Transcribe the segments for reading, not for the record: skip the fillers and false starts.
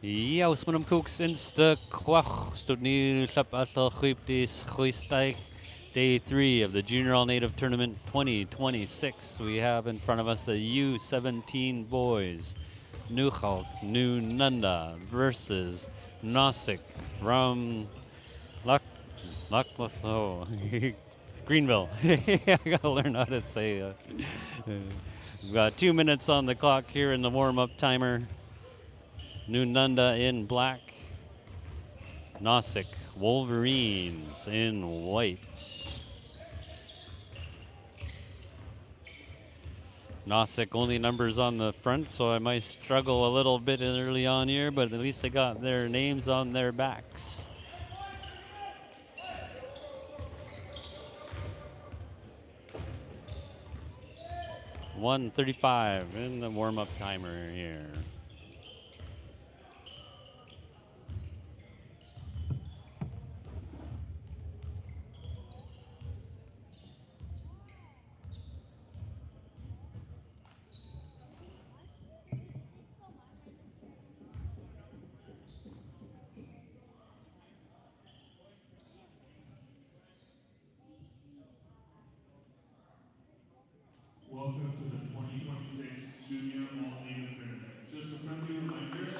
Ja, ons moet hem koeks insta kwach. Stoot nu slap atal chuip dis chuistaich. Day 3 of the Junior All-Native Tournament 2026. We have in front of us the U17 boys. Nuxalk, Nunanta versus Noosik from Greenville. I gotta learn how to say We've got 2 minutes on the clock here in the warm-up timer. Nunanta in black. Noosik Wolverines in white. Noosik only numbers on the front, so I might struggle a little bit early on here, but at least they got their names on their backs. $1:35 in the warm-up timer here. Welcome to the 2026 Junior All-Native Tournament. Just a friendly reminder.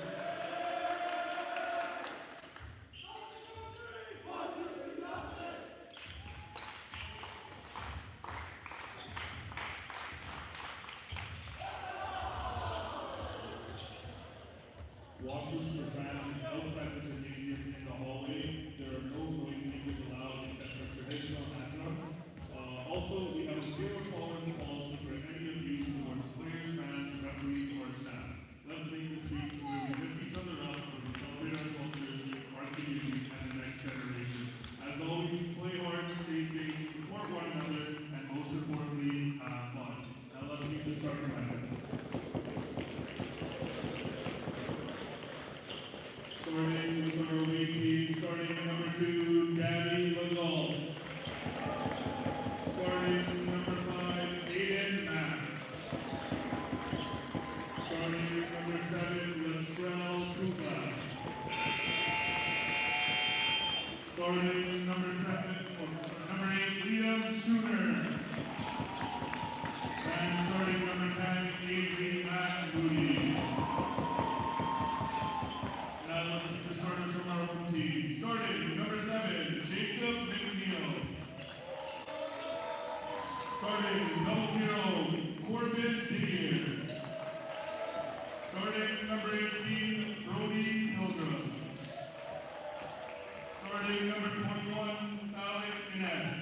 Washrooms for fans outside the gymnasium in the hallway. There are no noise makers allowed except for traditional hand drums. Also, we have a zero tolerance policy for any abuse towards players, fans, referees, or staff. Let's make this week where we lift each other up, where we celebrate our cultures, our communities, and the next generation. As always, play hard, stay safe, support one another, and most importantly, have fun. Now let's meet the starting lineups. Starting with our away team, starting number 2, Danny Lagal. Starting number 5, Aiden Mack. Starting number 7, Latrell Kukla. Starting number 8, Liam Schooner. And starting number 10, Avery Matt Moody. Now let's meet the starters from our home team. Starting number 7, Jacob McNeil. Starting double 0, Corbin Didier. Starting number 18, Brody Pilgrim. Starting number 21, Alec Inez.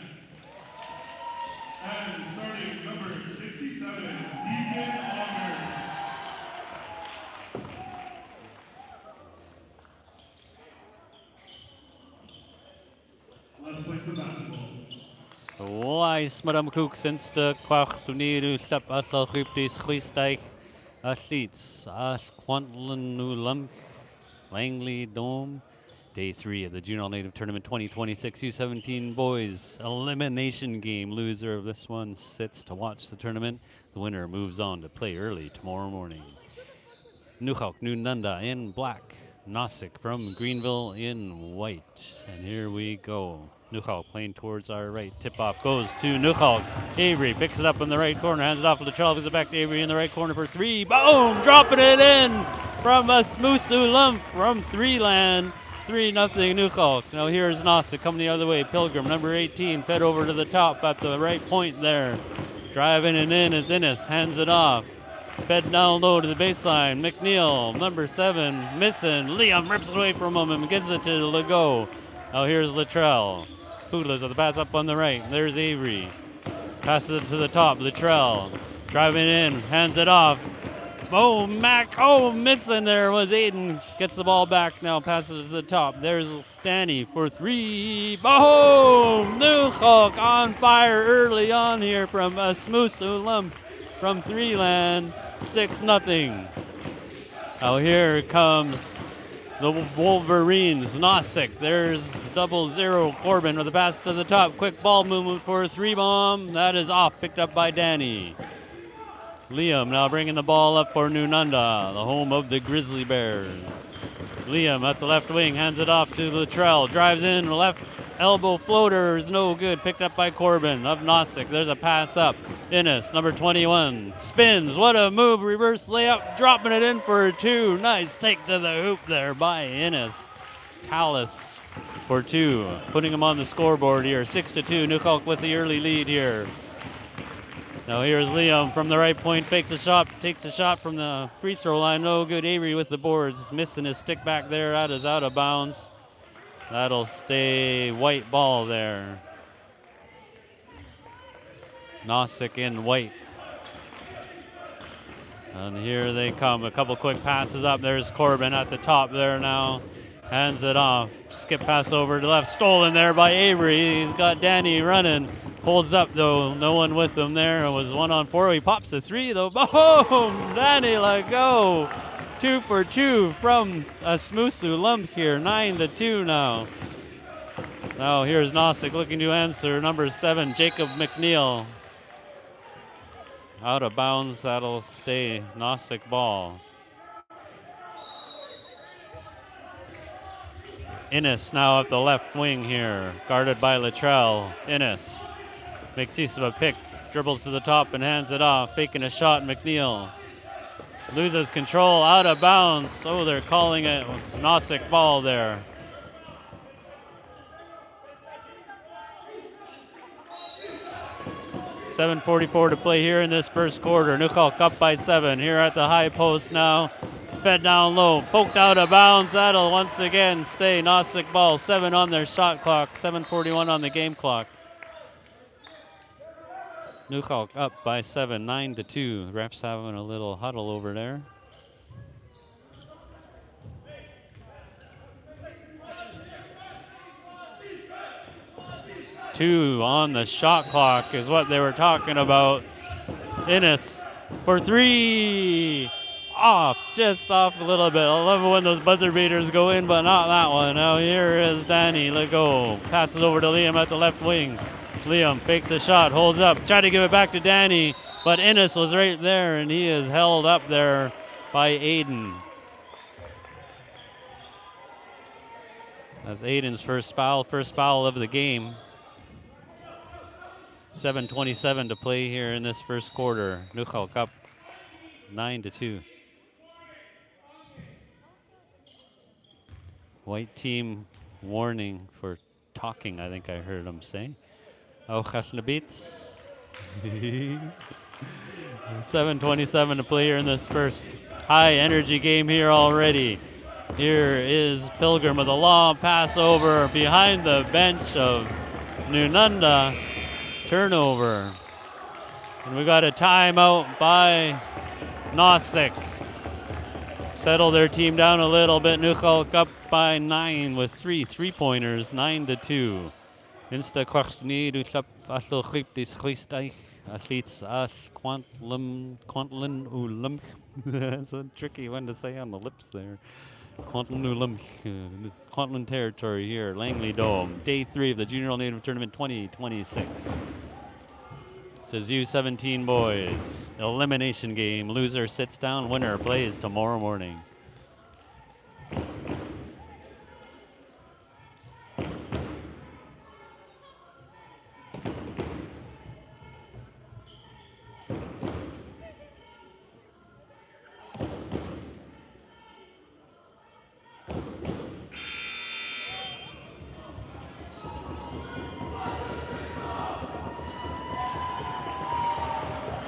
And starting number 67, Deacon Auger. Let's place the basketball. Wais madam koeks insta kwach tuniru slap atal chuip dis chuistaich. Athletes, Quantlan Lump, Langley Dome. Day 3 of the Junior All-Native Tournament 2026 U17 boys elimination game. Loser of this one sits to watch the tournament. The winner moves on to play early tomorrow morning. Nuxalk, Nunanta in black. Noosik from Greenville in white. And here we go. Nuxalk playing towards our right. Tip-off goes to Nuxalk. Avery picks it up in the right corner, hands it off to Latrell, gives it back to Avery in the right corner for 3. Boom! Dropping it in from a Smoosoo Lump from 3-land. 3-0 Nuxalk. Now here's Noosik coming the other way. Pilgrim, number 18, fed over to the top at the right point there. Driving it in is Innes, hands it off. Fed down low to the baseline. McNeil, number 7, missing. Liam rips it away from him and gives it to Legault. Now here's Latrell. Poodlers with the pass up on the right. There's Avery. Passes it to the top. Latrell driving in, hands it off. Oh, Mac. Oh, missing there was Aiden. Gets the ball back now, passes it to the top. There's Stanny for 3. Boom! Nuxalk on fire early on here from a Smoosoo Lump from 3-land. 6-0. Now here comes the Wolverines. Noosik. There's 0-0. Corbin with the pass to the top. Quick ball movement for a 3-bomb. That is off. Picked up by Danny. Liam now bringing the ball up for Nunanta, the home of the Grizzly Bears. Liam at the left wing, hands it off to Luttrell, drives in, left elbow floater is no good, picked up by Corbin of Noosik. There's a pass up. Innes, number 21, spins. What a move, reverse layup, dropping it in for 2. Nice take to the hoop there by Innes. Tallis for 2, putting him on the scoreboard here. 6-2, Nuxalk with the early lead here. Now here's Liam from the right point, fakes a shot, takes a shot from the free throw line. No good. Avery with the boards, missing his stick back there. That is out of bounds. That'll stay white ball there. Noosik in white. And here they come. A couple quick passes up. There's Corbin at the top there now. Hands it off. Skip pass over to left. Stolen there by Avery. He's got Danny running. Holds up though. No one with him there. It was 1-on-4. He pops the 3 though. Boom! Danny let go. 2 for 2 from Asmusu Lump here. 9-2 now. Now here's Noosik looking to answer. Number 7, Jacob McNeil. Out of bounds. That'll stay Noosik ball. Innes now at the left wing here, guarded by Luttrell. Innes makes use of a pick, dribbles to the top and hands it off, faking a shot. McNeil loses control, out of bounds. Oh, they're calling it Noosik ball there. .7:44 to play here in this first quarter. Nuxalk up by 7 here at the high post now. Fed down low, poked out of bounds. That'll once again stay Noosik ball. 7 on their shot clock, 7:41 on the game clock. Nuxalk up by 7, 9-2. Refs having a little huddle over there. Two on the shot clock is what they were talking about. Innes for 3. Off, just off a little bit. I love it when those buzzer beaters go in, but not that one. Now here is Danny. Let go. Passes over to Liam at the left wing. Liam fakes a shot, holds up, tried to give it back to Danny, but Innes was right there, and he is held up there by Aiden. That's Aiden's first foul of the game. 7:27 to play here in this first quarter. Nuxalk up 9-2. White team warning for talking, I think I heard him say. Oh, Khashnabits. 7:27 to play here in this first high energy game here already. Here is Pilgrim with a long pass over behind the bench of Nunanta. Turnover. And we got a timeout by Noosik. Settle their team down a little bit. Nuxalk up by 9 with 3 3-pointers, 9-2. Insta kwachni du slap aslo grip dis christich athletes as quantlin ulum. That's a tricky one to say on the lips there. Quantlin ulum, Quantlin territory here, Langley Dome. Day 3 of the Junior All-Native Tournament 2026. Says U17 boys. Elimination game. Loser sits down. Winner plays tomorrow morning.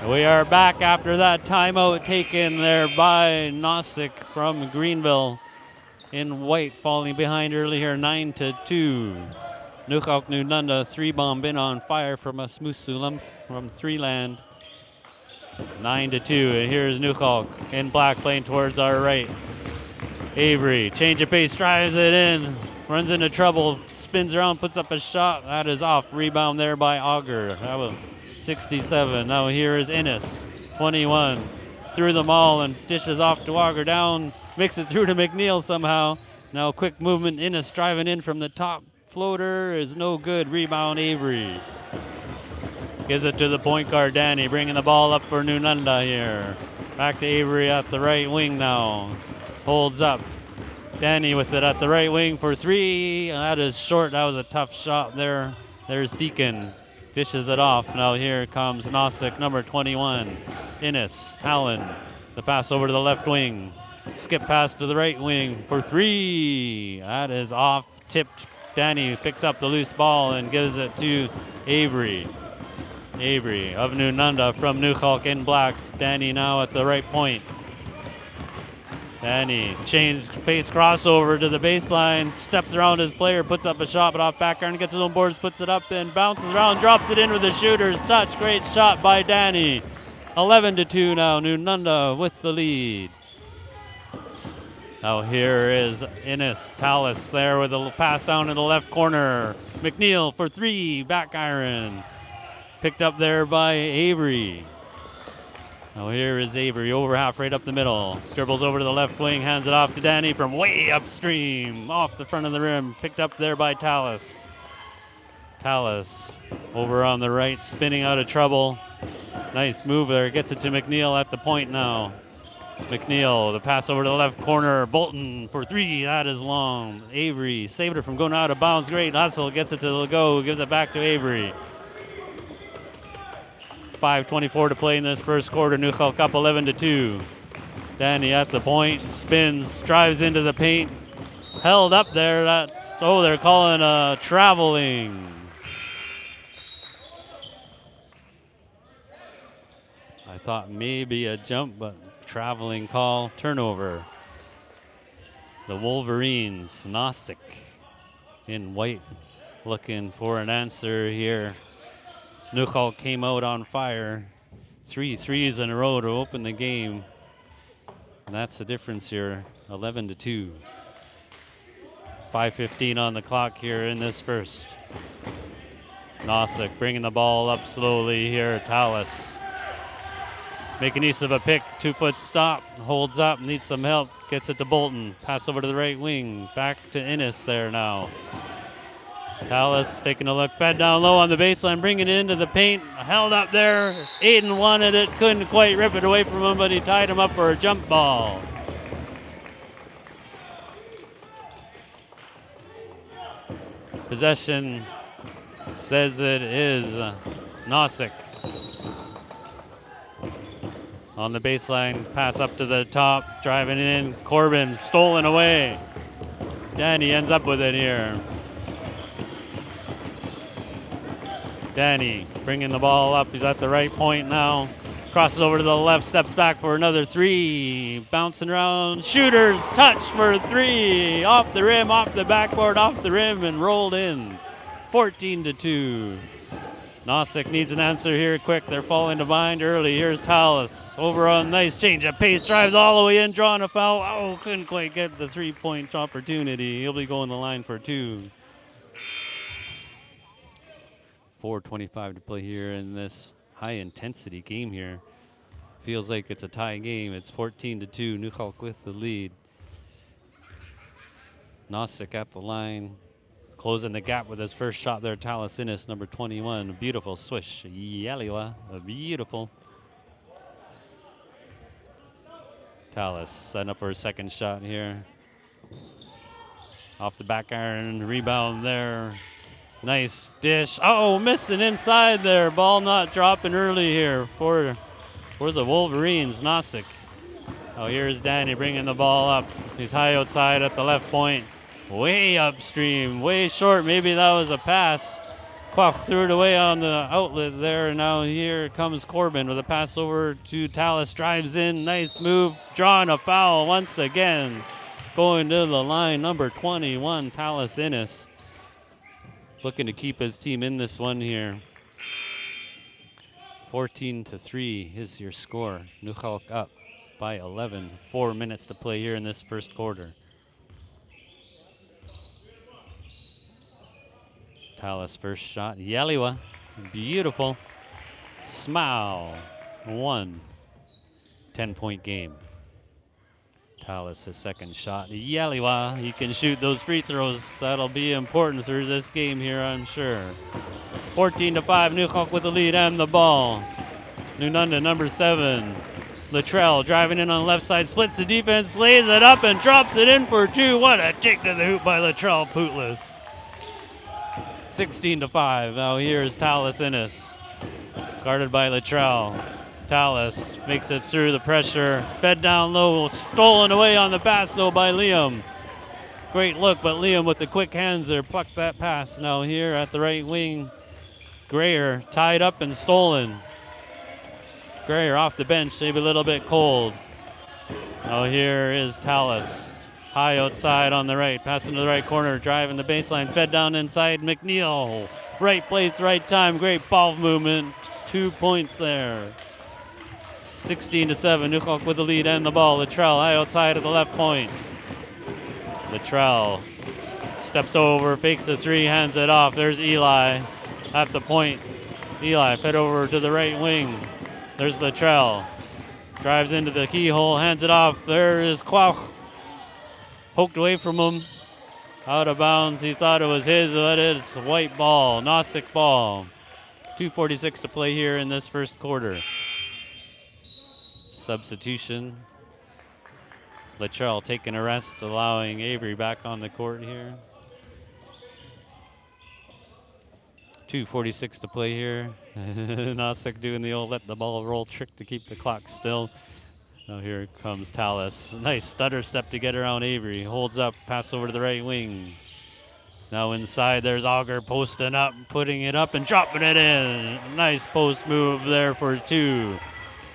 We are back after that timeout taken there by Noosik from Greenville in white, falling behind early here, 9-2. Nuxalk Nunanta 3-bomb in on fire from Asmusu from 3-land. 9-2, and here's Nuxalk in black playing towards our right. Avery, change of pace, drives it in, runs into trouble, spins around, puts up a shot. That is off. Rebound there by Auger. That was 67. Now here is Innes, 21. Through them all and dishes off to Auger. Down, makes it through to McNeil somehow. Now quick movement. Innes driving in from the top. Floater is no good. Rebound Avery. Gives it to the point guard Danny, bringing the ball up for Nunanta here. Back to Avery at the right wing now. Holds up. Danny with it at the right wing for 3. That is short. That was a tough shot there. There's Deacon. Dishes it off. Now here comes Noosik, number 21. Innes, Talon. The pass over to the left wing. Skip pass to the right wing for 3. That is off. Tipped. Danny picks up the loose ball and gives it to Avery. Avery of Nunanta from Nuxalk in black. Danny now at the right point. Danny changed pace crossover to the baseline, steps around his player, puts up a shot, but off back iron, gets his own boards, puts it up, and bounces around, drops it in with the shooter's touch. Great shot by Danny. 11-2 now, Nunanta with the lead. Now here is Innes, Tallis there with a pass down in the left corner. McNeil for 3, back iron. Picked up there by Avery. Now here is Avery, over half, right up the middle. Dribbles over to the left wing, hands it off to Danny from way upstream, off the front of the rim. Picked up there by Tallis. Tallis over on the right, spinning out of trouble. Nice move there, gets it to McNeil at the point now. McNeil, the pass over to the left corner. Bolton for 3, that is long. Avery saved it from going out of bounds. Great hustle, gets it to the go, gives it back to Avery. 5:24 to play in this first quarter. Nuxalk up 11-2. Danny at the point, spins, drives into the paint. Held up there. They're calling a traveling. I thought maybe a jump, but traveling call. Turnover. The Wolverines, Noosik in white, looking for an answer here. Nuxalk came out on fire. 3 threes in a row to open the game. And that's the difference here, 11-2. 5:15 on the clock here in this first. Noosik bringing the ball up slowly here. Tallis making use of a pick, 2-foot stop, holds up, needs some help, gets it to Bolton. Pass over to the right wing, back to Innes there now. Tallis taking a look, fed down low on the baseline, bringing it into the paint, held up there. Aiden wanted it, couldn't quite rip it away from him, but he tied him up for a jump ball. Possession says it is Noosik. On the baseline, pass up to the top, driving in. Corbin stolen away. Danny ends up with it here. Danny bringing the ball up. He's at the right point now. Crosses over to the left, steps back for another 3. Bouncing around. Shooter's touch for 3. Off the rim, off the backboard, off the rim, and rolled in. 14-2. Noosik needs an answer here quick. They're falling behind early. Here's Tallis. Over on nice change of pace. Drives all the way in, drawing a foul. Oh, couldn't quite get the 3-point opportunity. He'll be going the line for 2. 4:25 to play here in this high-intensity game here. Feels like it's a tie game. It's 14-2. Nuxalk with the lead. Noosik at the line. Closing the gap with his first shot there, Tallis Innes, number 21. A beautiful swish. Yaliwa, beautiful. Tallis setting up for his second shot here. Off the back iron, rebound there. Nice dish. Oh, missing inside there. Ball not dropping early here for the Wolverines. Noosik. Oh, here's Danny bringing the ball up. He's high outside at the left point. Way upstream, way short. Maybe that was a pass. Quaff threw it away on the outlet there. And now here comes Corbin with a pass over to Tallis. Drives in, nice move. Drawing a foul once again. Going to the line, number 21, Tallis Innes. Looking to keep his team in this one here. 14-3 is your score. Nuxalk up by 11. 4 minutes to play here in this first quarter. Tallis first shot. Yaliwa. Beautiful. Smile. 1. 10-point game. Tallis his second shot. Yaliwa. He can shoot those free throws. That'll be important through this game here, I'm sure. 14-5. Nuxalk with the lead and the ball. Nunanta, number 7. Latrell driving in on the left side, splits the defense, lays it up and drops it in for two. What a take to the hoop by Latrell Pootless. 16-5. Now here's Talus Innes. Guarded by Latrell. Talus makes it through the pressure. Fed down low, stolen away on the pass though by Liam. Great look, but Liam with the quick hands there plucked that pass. Now here at the right wing, Grayer tied up and stolen. Grayer off the bench, maybe a little bit cold. Now here is Talus. High outside on the right, passing to the right corner, driving the baseline, fed down inside McNeil. Right place, right time, great ball movement. 2 points there. 16-7, Nuxalk with the lead and the ball. Latrell high outside at the left point. Latrell steps over, fakes the three, hands it off. There's Eli at the point. Eli fed over to the right wing. There's Latrell. Drives into the keyhole, hands it off. There is Quach. Poked away from him. Out of bounds. He thought it was his, but it's a white ball. Noosik ball. 2:46 to play here in this first quarter. Substitution. Latrell taking a rest, allowing Avery back on the court here. 2:46 to play here. Noosik doing the old let the ball roll trick to keep the clock still. Now here comes Talus. Nice stutter step to get around Avery. Holds up, pass over to the right wing. Now inside, there's Auger posting up, putting it up and dropping it in. Nice post move there for two.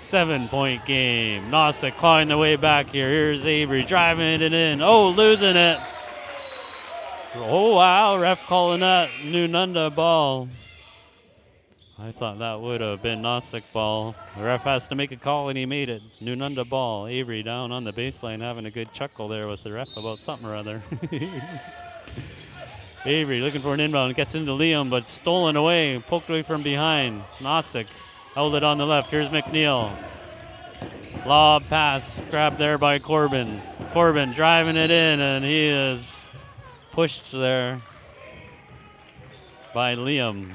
7-point game. Noosik clawing the way back here. Here's Avery driving it in. Oh, losing it. Oh, wow. Ref calling that Nunanta ball. I thought that would have been Noosik ball. The ref has to make a call, and he made it. Nunanta ball. Avery down on the baseline having a good chuckle there with the ref about something or other. Avery looking for an inbound. Gets into Liam, but stolen away. Poked away from behind. Noosik held it on the left. Here's McNeil. Lob pass grabbed there by Corbin. Corbin driving it in, and he is pushed there by Liam.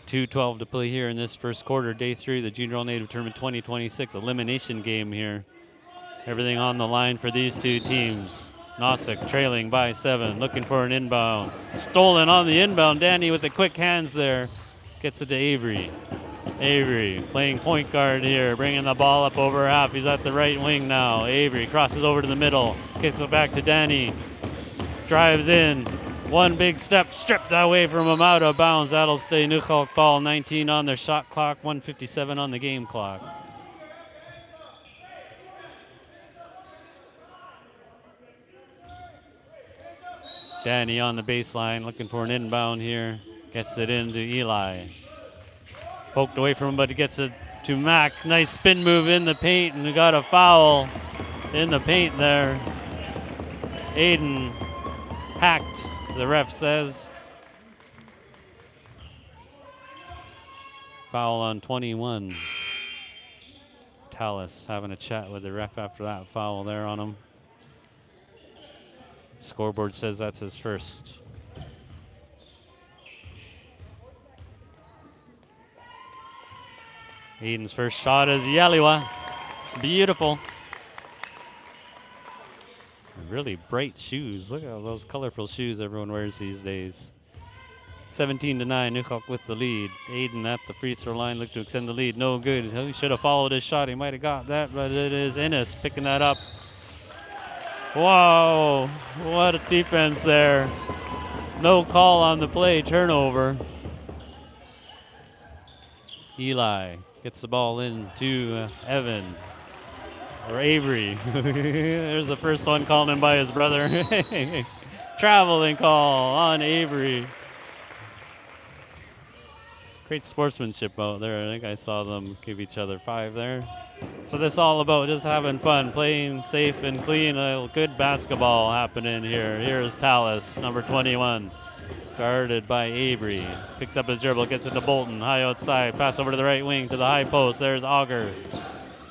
.212 to play here in this first quarter, day 3 of the Junior All-Native Tournament 2026 elimination game here. Everything on the line for these two teams. Noosik trailing by 7, looking for an inbound. Stolen on the inbound. Danny with the quick hands there. Gets it to Avery. Avery playing point guard here, bringing the ball up over half. He's at the right wing now. Avery crosses over to the middle. Kicks it back to Danny. Drives in. One big step stripped away from him, out of bounds. That'll stay Nuxalk ball. 19 on their shot clock, 1:57 on the game clock. Danny on the baseline, looking for an inbound here. Gets it into Eli. Poked away from him, but he gets it to Mac. Nice spin move in the paint, and we got a foul in the paint there. Aiden hacked, the ref says. Foul on 21. Talus having a chat with the ref after that foul there on him. Scoreboard says that's his first. Aiden's first shot is Yaliwa. Beautiful. Really bright shoes. Look at all those colorful shoes everyone wears these days. 17-9, Nuxalk with the lead. Aiden at the free throw line, looked to extend the lead. No good. He should have followed his shot. He might have got that, but it is Innes picking that up. Whoa, what a defense there. No call on the play, turnover. Eli gets the ball in to Evan, or Avery. There's the first one calling him by his brother. Traveling call on Avery. Great sportsmanship out there. I think I saw them give each other 5 there. So this is all about just having fun, playing safe and clean. A good basketball happening here. Here's Talus, number 21, guarded by Avery. Picks up his dribble, gets it to Bolton, high outside, pass over to the right wing to the high post. There's Auger,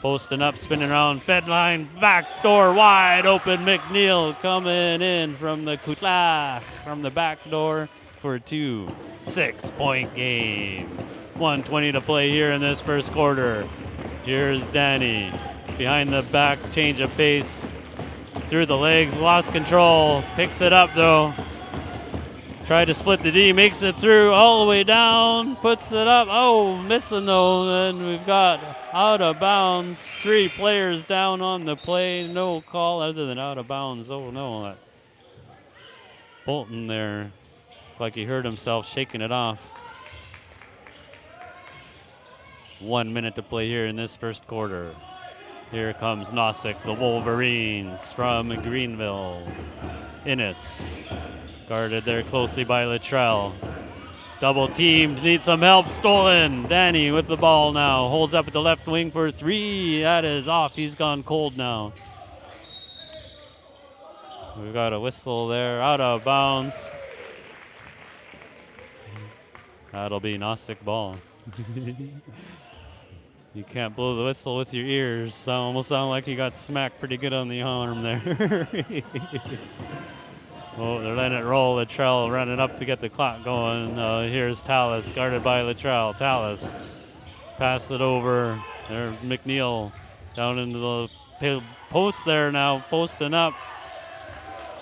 posting up, spinning around, fed line, back door wide open. McNeil coming in from the Kutlah, from the back door for 2. 6-point game. 1:20 to play here in this first quarter. Here's Danny. Behind the back, change of pace. Through the legs, lost control. Picks it up though. Tried to split the D, makes it through all the way down, puts it up. Oh, missing though. And we've got out of bounds. 3 players down on the play. No call other than out of bounds. Oh no. That Bolton there, like he hurt himself shaking it off. 1 minute to play here in this first quarter. Here comes Noosik, the Wolverines from Greenville. Innes, guarded there closely by Luttrell. Double teamed, needs some help, stolen. Danny with the ball now, holds up at the left wing for 3. That is off, he's gone cold now. We've got a whistle there, out of bounds. That'll be Noosik ball. You can't blow the whistle with your ears. So almost sound like you got smacked pretty good on the arm there. Oh, they're letting it roll. Luttrell running up to get the clock going. Here's Tallis, guarded by Luttrell. Tallis, pass it over. There, McNeil down into the post there now, posting up.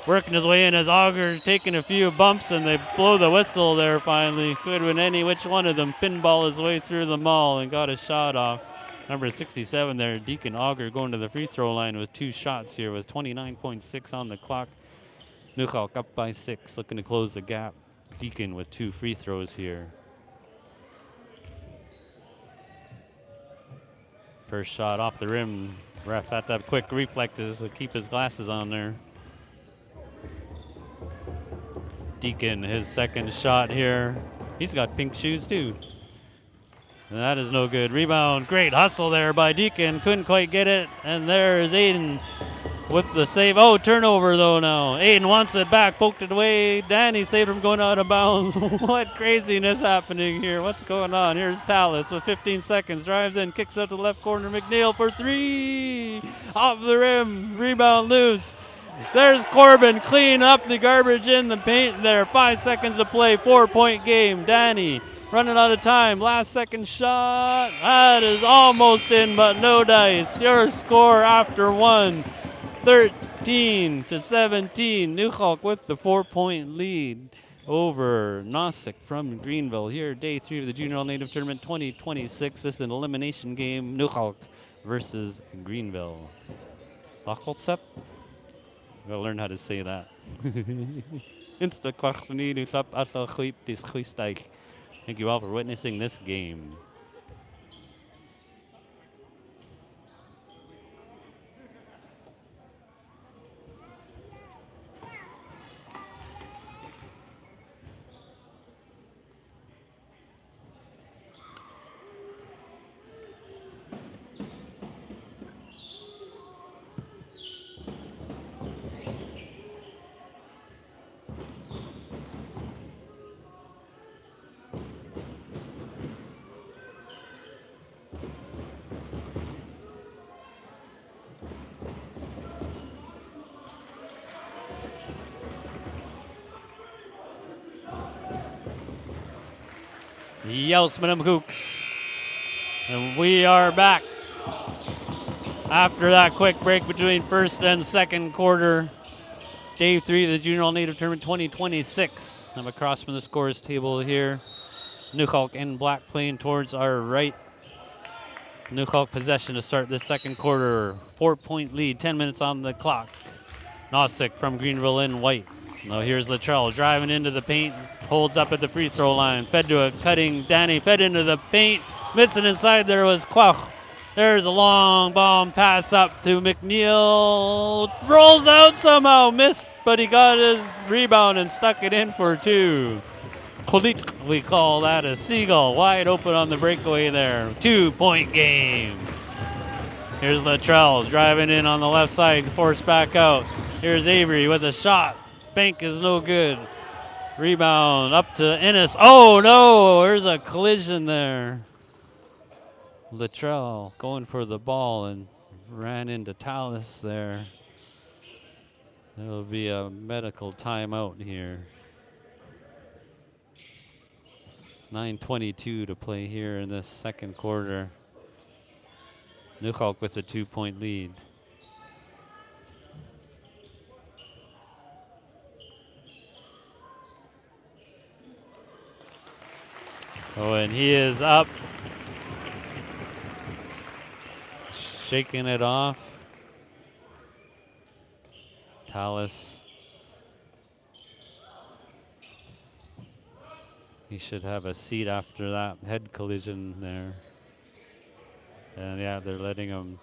Working his way in as Auger taking a few bumps, and they blow the whistle there finally. Could win any which one of them. Pinball his way through the mall and got a shot off. Number 67 there, Deacon Auger, going to the free throw line with 2 shots here with 29.6 on the clock. Nuxalk up by 6, looking to close the gap. Deacon with 2 free throws here. First shot off the rim. Ref had to have quick reflexes to keep his glasses on there. Deacon, his second shot here. He's got pink shoes too. And that is no good. Rebound, great hustle there by Deacon. Couldn't quite get it. And there is Aiden with the save. Oh, turnover though now. Aiden wants it back, poked it away. Danny saved him going out of bounds. What craziness happening here? What's going on? Here's Tallis with 15 seconds. Drives in, kicks out to the left corner. McNeil for 3. Off the rim. Rebound loose. There's Corbin, clean up the garbage in the paint there. 5 seconds to play, 4-point game. Danny running out of time, last second shot. That is almost in, but no dice. Your score after 1, 13-17. Nuxalk with the 4-point lead over Noosik from Greenville. Here, day 3 of the Junior All-Native Tournament 2026. This is an elimination game, Nuxalk versus Greenville. Laxgalts'ap? Gotta learn how to say that. Thank you all for witnessing this game. Yelsmanum Kooks. And we are back after that quick break between first and second quarter. Day 3 of the Junior All-Native Tournament 2026. I'm across from the scores table here. Nuxalk in black playing towards our right. Nuxalk possession to start this second quarter. 4-point lead, 10 minutes on the clock. Noosik from Greenville in white. Now here's Luttrell driving into the paint, holds up at the free throw line. Fed to a cutting Danny, fed into the paint. Missing inside there was Quach. There's a long bomb pass up to McNeil. Rolls out somehow, missed, but he got his rebound and stuck it in for 2. We call that a seagull, wide open on the breakaway there. 2-point game. Here's Luttrell driving in on the left side, forced back out. Here's Avery with a shot. Bank is no good. Rebound up to Ennis. Oh no, there's a collision there. Luttrell going for the ball and ran into Tallis there. There will be a medical timeout here. 9:22 to play here in this second quarter. Nuxalk with a 2-point lead. Oh, and he is up. Shaking it off. Tallis. He should have a seat after that head collision there. And yeah, they're letting him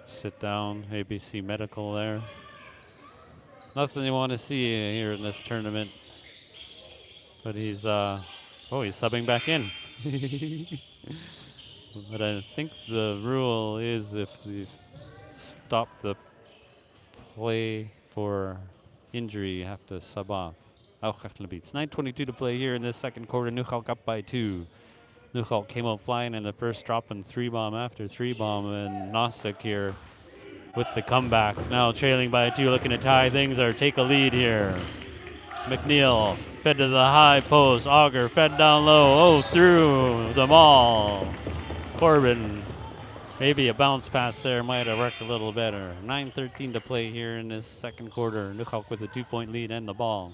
sit down. ABC Medical there. Nothing you want to see here in this tournament. But he's, he's subbing back in. But I think the rule is if you stop the play for injury, you have to sub off. It's 9:22 to play here in this second quarter. Nuxalk up by 2. Nuxalk came out flying in the first, dropping 3-bomb after 3-bomb, and Noosik here with the comeback. Now trailing by 2, looking to tie things or take a lead here. McNeil fed to the high post. Auger fed down low. Oh, through them all. Corbin, maybe a bounce pass there might have worked a little better. 9:13 to play here in this second quarter. Nuxalk with a 2-point lead and the ball.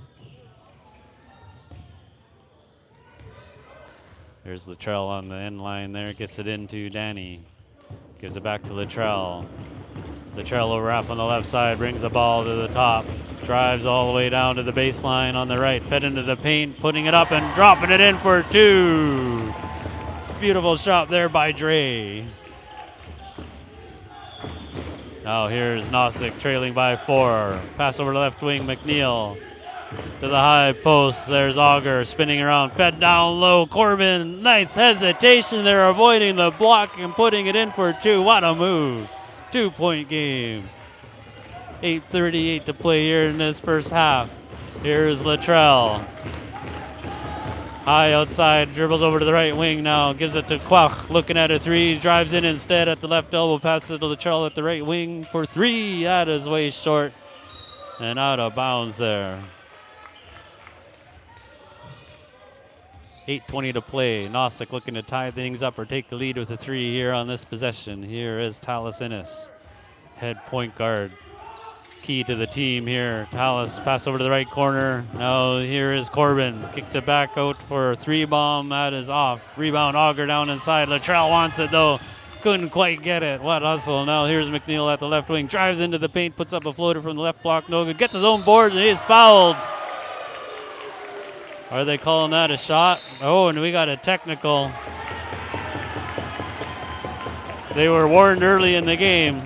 There's Luttrell on the end line there. Gets it into Danny. Gives it back to Luttrell. Luttrell over half on the left side. Brings the ball to the top. Drives all the way down to the baseline on the right. Fed into the paint. Putting it up and dropping it in for 2. Beautiful shot there by Dre. Now here's Noosik trailing by 4. Pass over to left wing, McNeil. To the high post, there's Auger spinning around, fed down low. Corbin, nice hesitation there, avoiding the block and putting it in for 2. What a move. 2-point game. 8:38 to play here in this first half. Here's Luttrell. High outside, dribbles over to the right wing now, gives it to Kwach, looking at a 3, drives in instead at the left elbow, passes it to Luttrell at the right wing for 3. That is way short and out of bounds there. 8:20 to play. Noosik looking to tie things up or take the lead with a 3 here on this possession. Here is Tallis Innes, head point guard. Key to the team here. Tallis pass over to the right corner. Now here is Corbin. Kicked it back out for a 3-bomb. That is off. Rebound Auger down inside. Luttrell wants it though. Couldn't quite get it. What hustle. Now here's McNeil at the left wing. Drives into the paint. Puts up a floater from the left block. No good. Gets his own boards and he's fouled. Are they calling that a shot? Oh, and we got a technical. They were warned early in the game.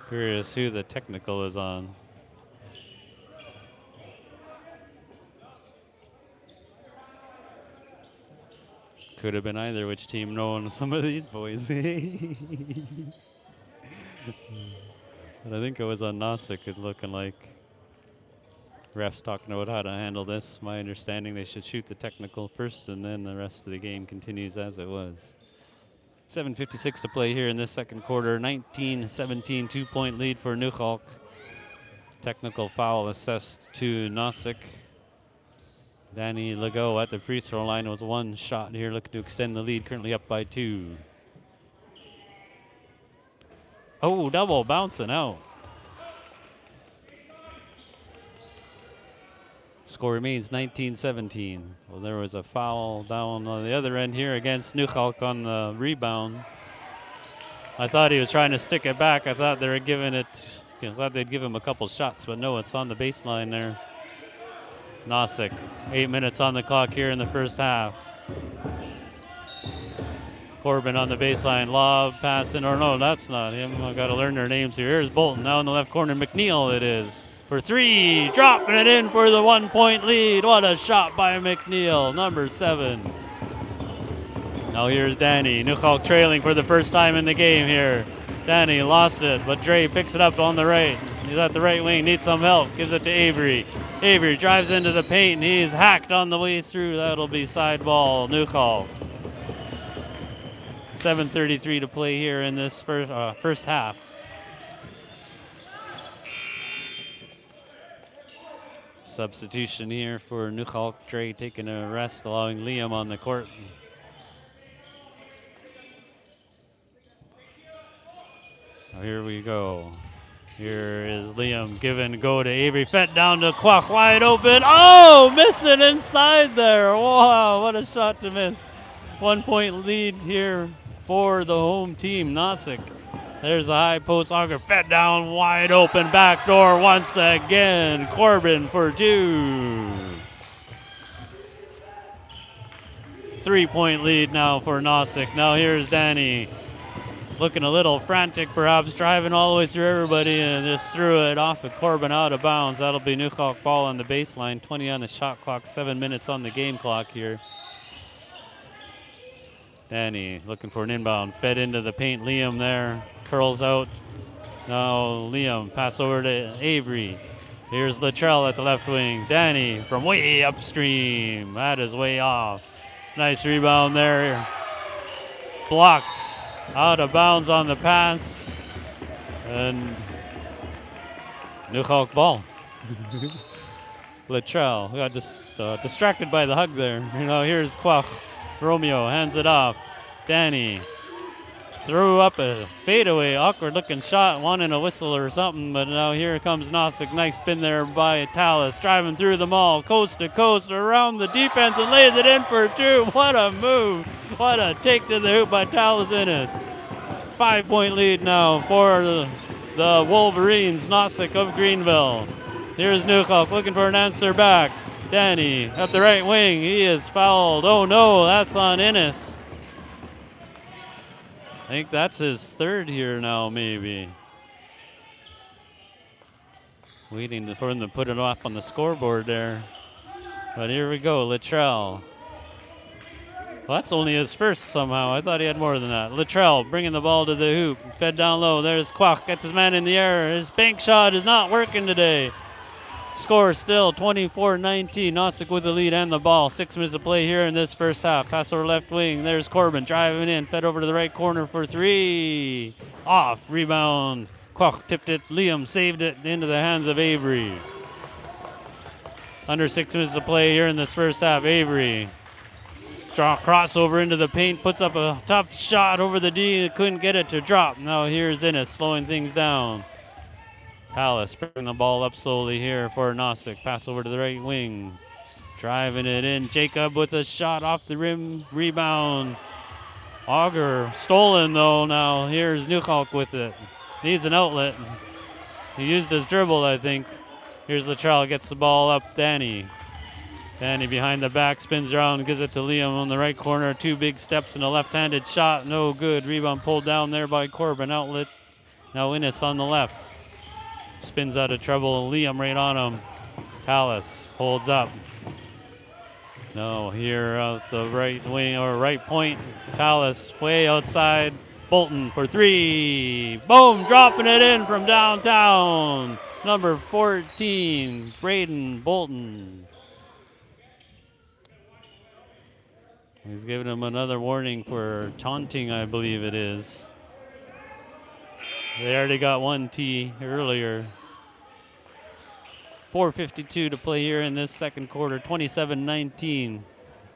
Curious who the technical is on. Could have been either which team knowing some of these boys. But I think it was on Noosik. It looking like refs talking about how to handle this. My understanding they should shoot the technical first and then the rest of the game continues as it was. 7:56 to play here in this second quarter. 19-17, 2-point lead for Nuxalk. Technical foul assessed to Noosik. Danny Legault at the free throw line with 1 shot here, looking to extend the lead, currently up by 2. Oh, double bouncing out. Score remains 19-17. Well, there was a foul down on the other end here against Nuxalk on the rebound. I thought he was trying to stick it back. I thought they were giving it, I thought they'd give him a couple shots, but no, it's on the baseline there. Noosik, 8 minutes on the clock here in the first half. Corbin on the baseline, lob, passing, or no, that's not him. I've got to learn their names here. Here's Bolton now in the left corner. McNeil it is for 3, dropping it in for the 1-point lead. What a shot by McNeil, number 7. Now here's Danny. Nuxalk trailing for the first time in the game here. Danny lost it, but Dre picks it up on the right. He's at the right wing, needs some help, gives it to Avery. Avery drives into the paint. He's hacked on the way through. That'll be side ball. Nuxalk. 7:33 to play here in this first half. Substitution here for Nuxalk. Dre taking a rest, allowing Liam on the court. Now here we go. Here is Liam giving go to Avery. Fed down to Kwok, wide open. Oh, missing inside there. Wow, what a shot to miss. 1 point lead here for the home team, Noosik. There's a high post. Auger fed down, wide open, back door once again. Corbin for 2. 3 point lead now for Noosik. Now here's Danny. Looking a little frantic, perhaps driving all the way through everybody and just threw it off of Corbin out of bounds. That'll be Nuxalk ball on the baseline. 20 on the shot clock, 7 minutes on the game clock here. Danny looking for an inbound, fed into the paint. Liam there, curls out. Now Liam, pass over to Avery. Here's Latrell at the left wing. Danny from way upstream. That is way off. Nice rebound there. Blocked. Out of bounds on the pass. And Nuxalk ball. Latrell got distracted by the hug there. You know, here's Kwok. Romeo hands it off. Danny threw up a fadeaway, awkward looking shot, wanting a whistle or something, but now here comes Noosik. Nice spin there by Tallis, driving through them all, coast to coast, around the defense, and lays it in for 2. What a move. What a take to the hoop by Tallis Innes. 5 point lead now for the Wolverines, Noosik of Greenville. Here's Nuxalk looking for an answer back. Danny at the right wing. He is fouled. Oh no, that's on Innes. I think that's his third here now, maybe. Waiting for him to put it up on the scoreboard there. But here we go, Latrell. Well, that's only his first somehow. I thought he had more than that. Latrell bringing the ball to the hoop. Fed down low. There's Kwok. Gets his man in the air. His bank shot is not working today. Score still 24-19. Noosik with the lead and the ball. 6 minutes to play here in this first half. Pass over left wing. There's Corbin driving in. Fed over to the right corner for 3. Off. Rebound. Kwok tipped it. Liam saved it into the hands of Avery. Under 6 minutes to play here in this first half. Avery. Draw crossover into the paint. Puts up a tough shot over the D. Couldn't get it to drop. Now here's Innes slowing things down. Tallis bringing the ball up slowly here for Noosik. Pass over to the right wing. Driving it in. Jacob with a shot off the rim. Rebound. Auger stolen though now. Here's Nuxalk with it. Needs an outlet. He used his dribble, I think. Here's Latrell. Gets the ball up. Danny. Danny behind the back. Spins around. Gives it to Liam on the right corner. 2 big steps and a left-handed shot. No good. Rebound pulled down there by Corbin. Outlet. Now Innes on the left. Spins out of trouble. Liam right on him. Tallis holds up. No, here at the right wing or right point. Tallis way outside. Bolton for 3. Boom, dropping it in from downtown. Number 14, Braden Bolton. He's giving him another warning for taunting, I believe it is. They already got 1 T earlier. 4:52 to play here in this second quarter. 27-19.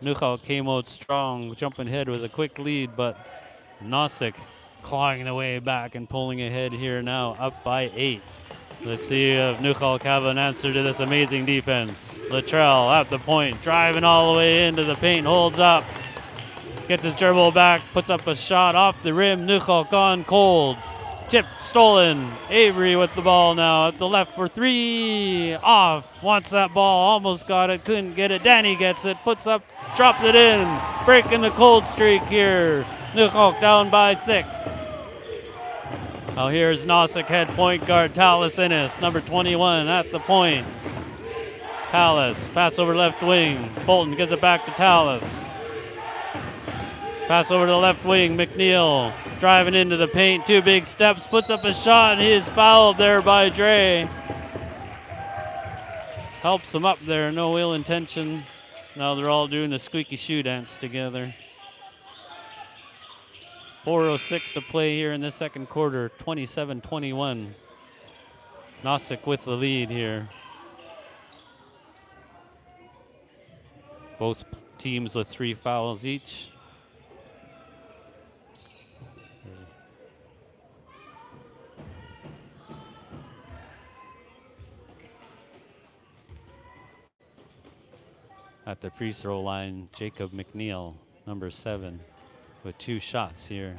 Nuxalk came out strong, jumping ahead with a quick lead, but Noosik clawing the way back and pulling ahead here now, up by 8. Let's see if Nuxalk have an answer to this amazing defense. Latrell at the point, driving all the way into the paint, holds up, gets his dribble back, puts up a shot off the rim. Nuxalk gone cold. Tipped, stolen. Avery with the ball now at the left for 3. Off. Wants that ball. Almost got it. Couldn't get it. Danny gets it. Puts up. Drops it in. Breaking the cold streak here. Nuxalk down by 6. Now here's Noosik head point guard Tallis Innes, number 21 at the point. Tallis. Pass over left wing. Bolton gives it back to Tallis. Pass over to the left wing. McNeil driving into the paint. 2 big steps. Puts up a shot. And he is fouled there by Dre. helps them up there, no ill intention. Now they're all doing the squeaky shoe dance together. 4:06 to play here in the second quarter, 27-21. Noosik with the lead here. Both teams with 3 fouls each. At the free throw line, Jacob McNeil, number 7, with 2 shots here.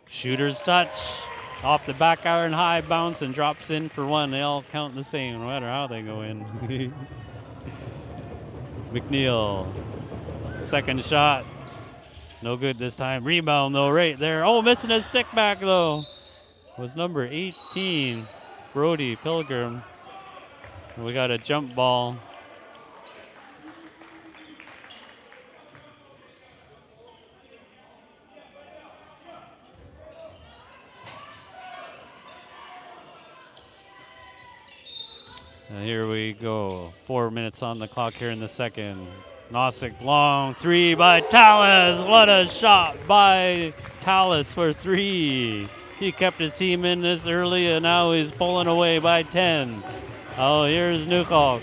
Shooter's touch. Off the back iron, high bounce, and drops in for 1. They all count the same, no matter how they go in. McNeil, second shot. No good this time. Rebound, though, right there. Oh, missing his stick back, though. Was number 18, Brody Pilgrim. We got a jump ball. And here we go. 4 minutes on the clock here in the second. Noosik, long 3 by Tallis. What a shot by Tallis for 3. He kept his team in this early, and now he's pulling away by 10. Oh, here's Nuxalk.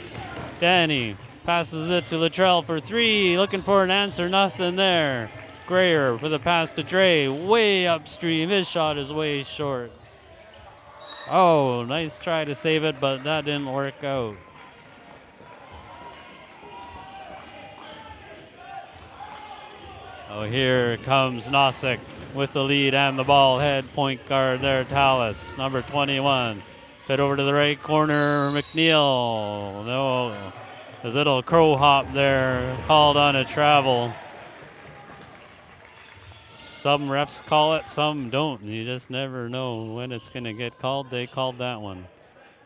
Danny passes it to Latrell for 3. Looking for an answer, nothing there. Grayer with a pass to Dre, way upstream. His shot is way short. Oh, nice try to save it, but that didn't work out. Oh, here comes Noosik with the lead and the ball. Head point guard there, Tallis, number 21. Fit over to the right corner, McNeil. No, his little crow hop there, called on a travel. Some refs call it, some don't. You just never know when it's going to get called. They called that one.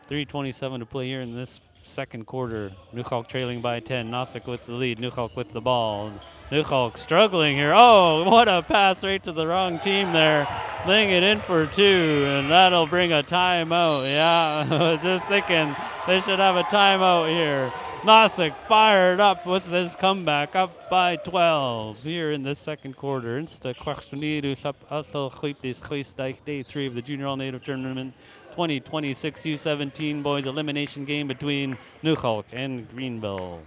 3:27 to play here in this second quarter. Nuxalk trailing by 10. Noosik with the lead. Nuxalk with the ball. Nuxalk struggling here. Oh, what a pass right to the wrong team there. Laying it in for 2, and that'll bring a timeout. Yeah, just thinking they should have a timeout here. Noosik fired up with this comeback, up by 12 here in the second quarter. Day 3 of the Junior All-Native Tournament 2026 U17 boys elimination game between Nuxalk and Greenville.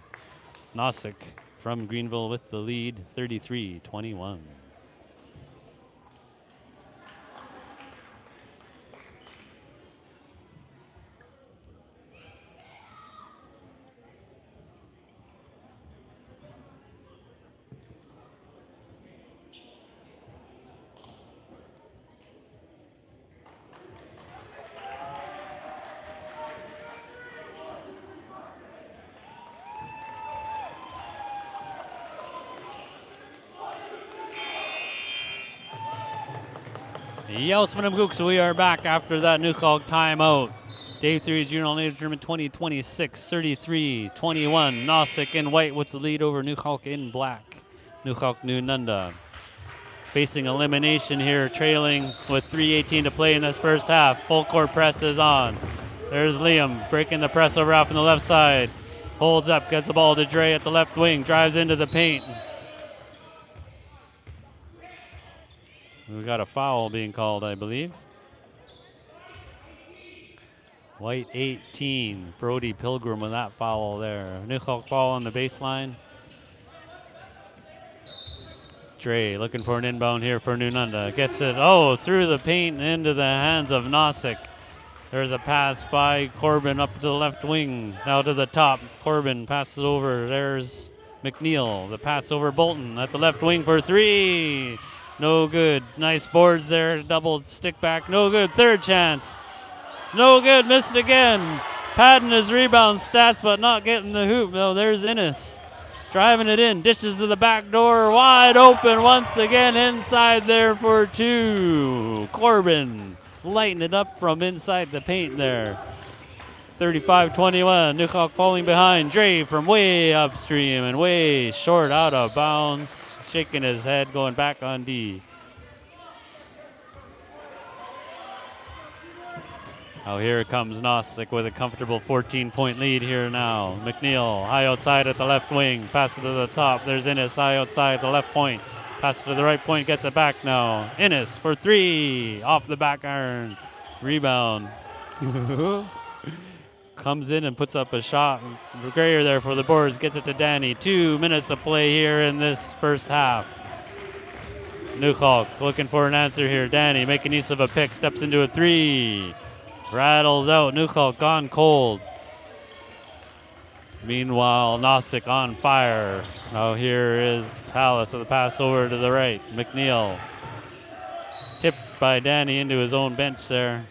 Noosik from Greenville with the lead, 33-21. So we are back after that Nuxalk timeout. Day 3 Junior All-Native Tournament 2026, 33-21. Noosik in white with the lead over Nuxalk in black. Nuxalk Nunanta facing elimination here, trailing with 3:18 to play in this first half. Full court press is on. There's Liam breaking the press over out from the left side. Holds up, gets the ball to Dre at the left wing, drives into the paint. We got a foul being called, I believe. White 18, Brody Pilgrim with that foul there. Nuxalk ball on the baseline. Dre looking for an inbound here for Nunanta. Gets it, through the paint into the hands of Noosik. There's a pass by Corbin up to the left wing. Now to the top. Corbin passes over. There's McNeil. The pass over Bolton at the left wing for 3. No good. Nice boards there. Double stick back. No good. Third chance. No good. Missed again. Padding his rebound stats, but not getting the hoop. No, there's Innes. Driving it in. Dishes to the back door. Wide open once again. Inside there for 2. Corbin lighting it up from inside the paint there. 35-21. Nuxalk falling behind. Dre from way upstream and way short out of bounds. Shaking his head, going back on D. Oh, here comes Noosik with a comfortable 14-point lead here now. McNeil high outside at the left wing. Pass it to the top. There's Innes high outside the left point. Pass it to the right point. Gets it back now. Innes for 3. Off the back iron. Rebound. Comes in and puts up a shot. Grayer there for the boards. Gets it to Danny. 2 minutes to play here in this first half. Nuxalk looking for an answer here. Danny making use of a pick. Steps into a 3. Rattles out. Nuxalk gone cold. Meanwhile, Noosik on fire. Now here is Tallis with the pass over to the right. McNeil. Tipped by Danny into his own bench there.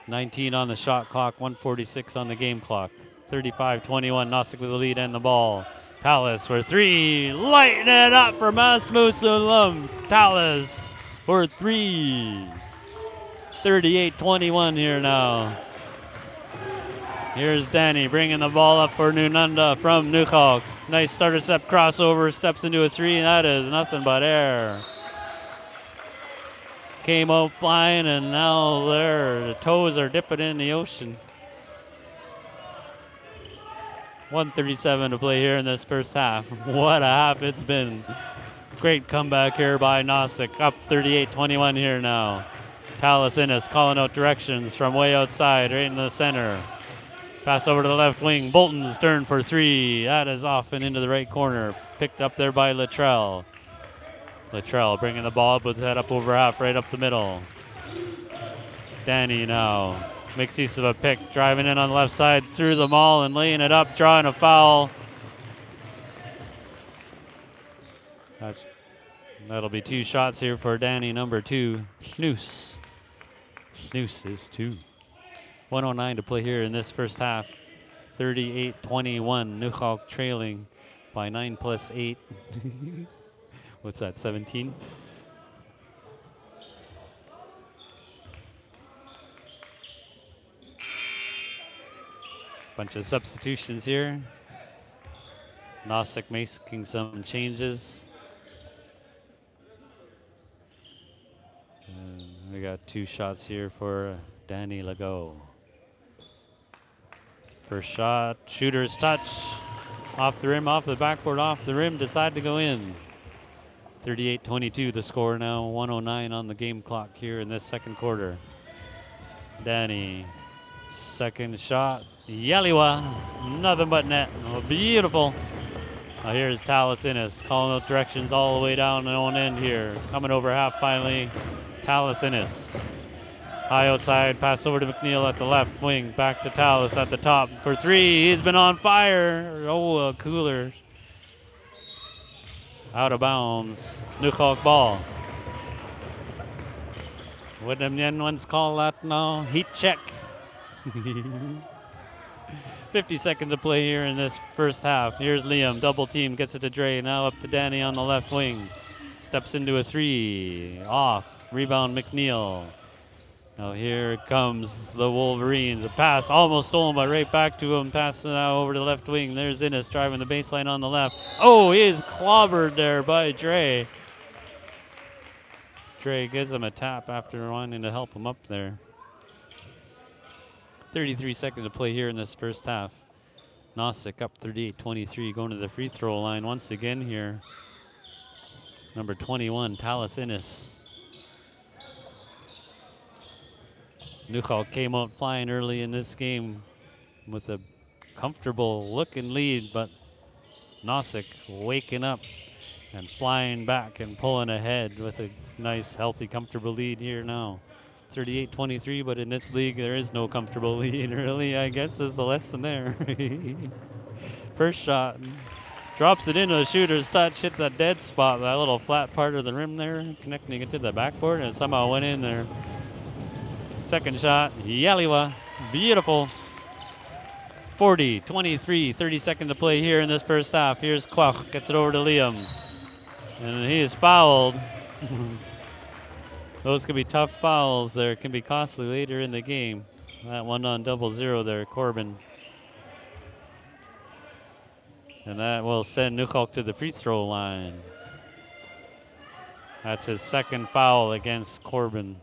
19 on the shot clock, 146 on the game clock. 35-21, Noosik with the lead and the ball. Tallis for 3, lighting it up for Masmusulum. Tallis for 3. 38-21 here now. Here's Danny bringing the ball up for Nunanta from Nuxalk. Nice starter step crossover, steps into a 3, and that is nothing but air. Came out flying, and now the toes are dipping in the ocean. 1:37 to play here in this first half. What a half it's been. Great comeback here by Noosik. Up 38-21 here now. Tallis Innes calling out directions from way outside, right in the center. Pass over to the left wing. Bolton's turn for 3. That is off and into the right corner. Picked up there by Luttrell. Luttrell bringing the ball up with head up over half, right up the middle. Danny now makes use of a pick, driving in on the left side through the mall and laying it up, drawing a foul. That'll be 2 shots here for Danny, number 2, Snoose. Snoose is 2. 1:09 to play here in this first half. 38-21, Nuxalk trailing by 9 plus 8. What's that, 17? Bunch of substitutions here. Noosik making some changes. And we got 2 shots here for Danny Legault. First shot, shooter's touch. Off the rim, off the backboard, off the rim, decide to go in. 38-22 the score now, 1:09 on the game clock here in this second quarter. Danny, second shot, Yaliwa, nothing but net, oh, beautiful. Now here's Tallis Innes calling out directions all the way down the own end here. Coming over half finally, Tallis Innes. High outside, pass over to McNeil at the left wing, back to Tallis at the top for 3. He's been on fire. Oh, a cooler. Out of bounds. Nuxalk ball. What them young ones call that now? Heat check. 50 seconds to play here in this first half. Here's Liam, double team, gets it to Dre. Now up to Danny on the left wing. Steps into a 3. Off. Rebound McNeil. Now here comes the Wolverines. A pass almost stolen, but right back to him. Passing now over to the left wing. There's Innes driving the baseline on the left. Oh, he is clobbered there by Dre. Dre gives him a tap after wanting to help him up there. 33 seconds to play here in this first half. Noosik up 38-23, going to the free throw line once again here. Number 21, Tallis Innes. Nuxalk came out flying early in this game with a comfortable looking lead, but Noosik waking up and flying back and pulling ahead with a nice, healthy, comfortable lead here now. 38-23, but in this league there is no comfortable lead really, I guess is the lesson there. First shot, drops it into the shooter's touch, hit the dead spot, that little flat part of the rim there, connecting it to the backboard, and somehow went in there. Second shot, Yaliwa, beautiful. 40-23, 30 seconds to play here in this first half. Here's Kwach, gets it over to Liam. And he is fouled. Those could be tough fouls there, can be costly later in the game. That one on 0-0 there, Corbin. And that will send Nuxalk to the free throw line. That's his second foul against Corbin.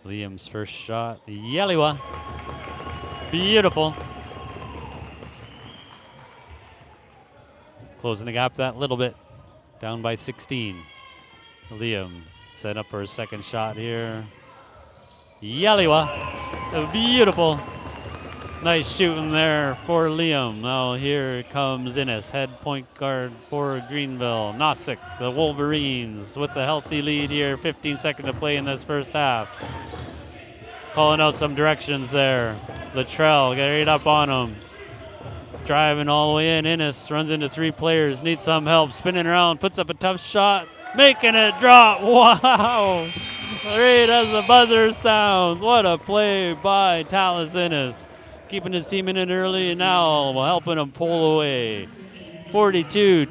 Liam's first shot. Yeliwa. Beautiful. Closing the gap that little bit. Down by 16. Liam set up for his second shot here. Yeliwa. Beautiful. Nice shooting there for Liam. Now here comes Innes, head point guard for Greenville. Noosik, the Wolverines, with the healthy lead here. 15 seconds to play in this first half. Calling out some directions there. Latrell, get right up on him. Driving all the way in. Innes runs into three players, needs some help. Spinning around, puts up a tough shot. Making it drop. Wow. Right as the buzzer sounds. What a play by Talis Innes. Keeping his team in it early and now helping him pull away. 42-25,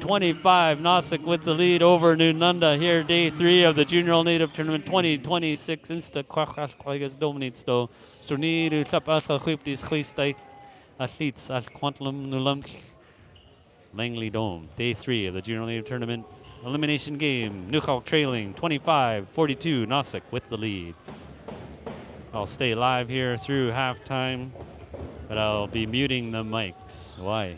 Noosik with the lead over Nunanta here, day 3 of the Junior All-Native Tournament 2026. Insta kwachas dominates though. Stornier U17B afgegroeid Gleestijk athletes at Quantum Nulamk Langley Dome. Day 3 of the Junior All-Native Tournament elimination game. Nuxalk trailing 25-42, Noosik with the lead. I'll stay live here through halftime, but I'll be muting the mics. Why?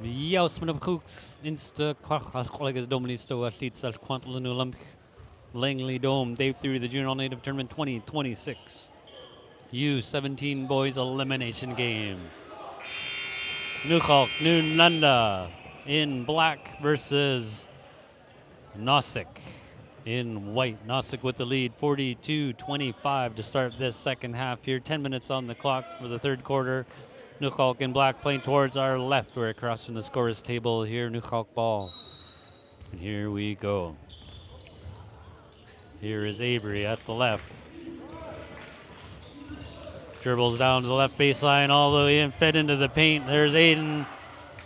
Jaus met de Koeks, Insta, Kwach, als collega's Doministo, Athletes, als Quantal Olymp, Langley Dome, Day 3 of the Junior Native Tournament 2026. U17 Boys Elimination Game. Nuxalk, Nunanta in black versus Noosik in white. Noosik with the lead, 42-25 to start this second half here. 10 minutes on the clock for the third quarter. Nuxalk in black playing towards our left. We're across from the scorer's table here. Nuxalk ball. And here we go. Here is Avery at the left. Dribbles down to the left baseline all the way in, fed into the paint. There's Aiden.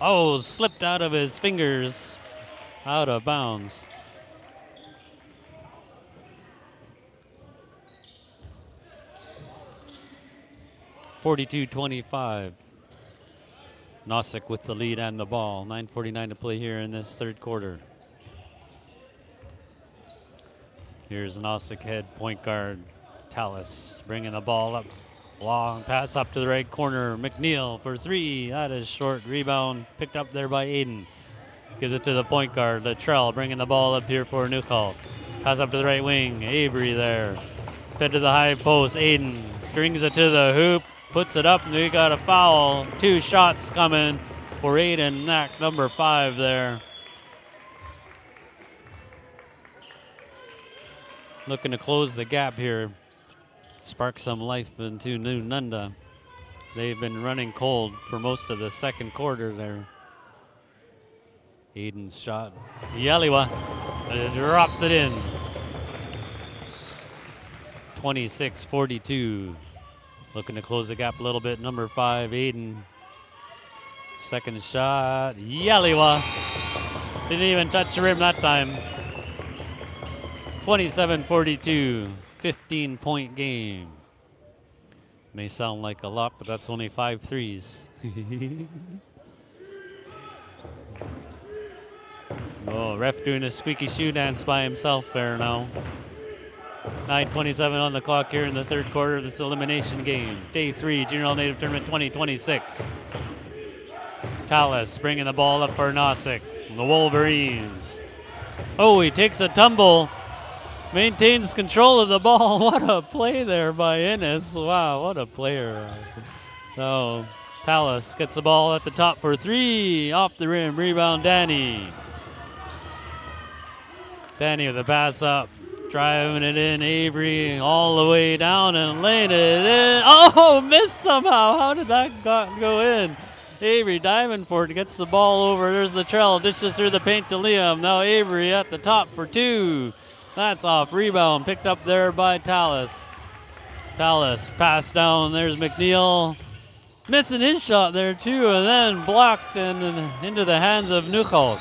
Oh, slipped out of his fingers. Out of bounds. (42-25). Noosik with the lead and the ball. 9:49 to play here in this third quarter. Here's Noosik head point guard. Tallis bringing the ball up. Long pass up to the right corner. McNeil for three. That is short. Rebound picked up there by Aiden. Gives it to the point guard. Latrell bringing the ball up here for Nuxalk. Pass up to the right wing. Avery there. Fed to the high post. Aiden brings it to the hoop. Puts it up, and we got a foul. 2 shots coming for Aiden Knack, number 5 there. Looking to close the gap here. Spark some life into Nunanta. They've been running cold for most of the second quarter there. Aiden's shot. Yaliwa drops it in. 26-42. Looking to close the gap a little bit. Number 5, Aiden. Second shot. Yaliwa. Didn't even touch the rim that time. 27-42. 15-point game. May sound like a lot, but that's only 5 threes. Oh, ref doing a squeaky shoe dance by himself there now. 9:27 on the clock here in the third quarter of this elimination game. Day 3, Junior Native Tournament 2026. Tallis bringing the ball up for Noosik. The Wolverines. Oh, he takes a tumble. Maintains control of the ball. What a play there by Ennis. Wow, what a player. So, Tallis gets the ball at the top for 3. Off the rim. Rebound, Danny. Danny with the pass up. Driving it in, Avery all the way down and laying it in. Oh, missed somehow. How did that go in? Avery diving for it, gets the ball over. There's Latrell, dishes through the paint to Liam. Now Avery at the top for 2. That's off. Rebound picked up there by Tallis. Tallis pass down. There's McNeil. Missing his shot there too, and then blocked and into the hands of Nuxalk.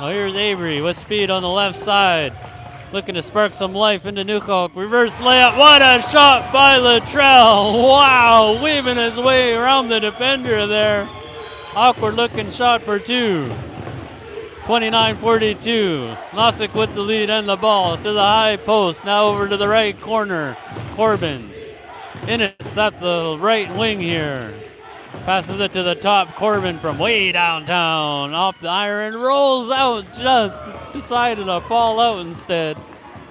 Now here's Avery with speed on the left side. Looking to spark some life into Nuxalk. Reverse layup. What a shot by Latrell. Wow, weaving his way around the defender there. Awkward looking shot for 2. 29-42. Noosik with the lead and the ball to the high post. Now over to the right corner. Corbin. Ennis at the right wing here. Passes it to the top. Corbin from way downtown. Off the iron. Rolls out. Just decided to fall out instead.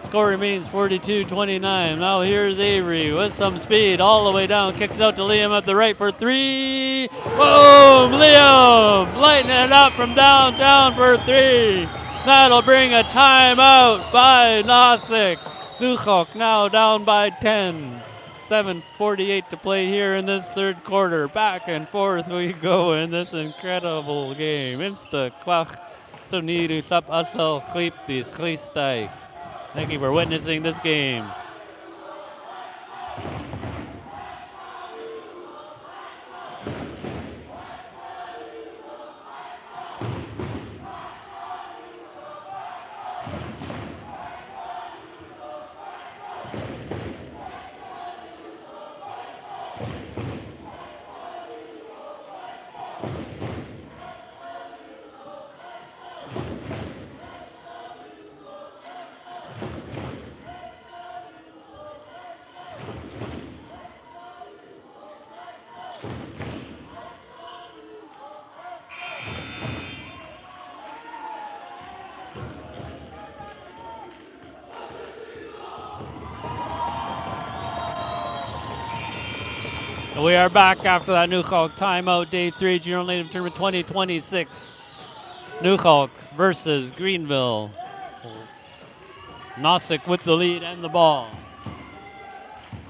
Score remains 42-29. Now here's Avery with some speed all the way down. Kicks out to Liam at the right for 3. Boom! Liam lighting it up from downtown for 3. That'll bring a timeout by Noosik. Nuxalk now down by 10. 7:48 to play here in this third quarter. Back and forth we go in this incredible game. Insta kwach toniru sap asal khiptis khristaich. Thank you for witnessing this game. We are back after that Nuxalk timeout, day 3, Junior Native Tournament 2026. Nuxalk versus Greenville. Noosik with the lead and the ball.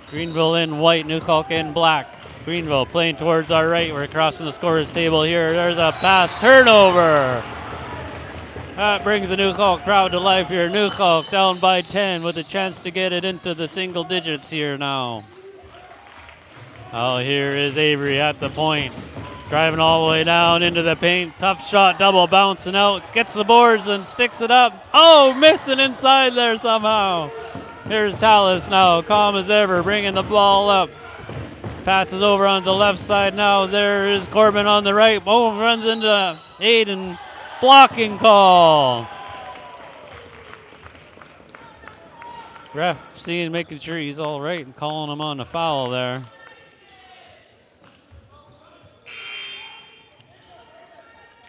Greenville in white, Nuxalk in black. Greenville playing towards our right. We're crossing the scorer's table here. There's a pass turnover. That brings the Nuxalk crowd to life here. Nuxalk down by 10 with a chance to get it into the single digits here now. Oh, here is Avery at the point. Driving all the way down into the paint. Tough shot, double bouncing out. Gets the boards and sticks it up. Oh, missing inside there somehow. Here's Tallis now, calm as ever, bringing the ball up. Passes over on the left side now. There is Corbin on the right. Boom, runs into Aiden. Blocking call. Ref seeing, making sure he's all right and calling him on the foul there.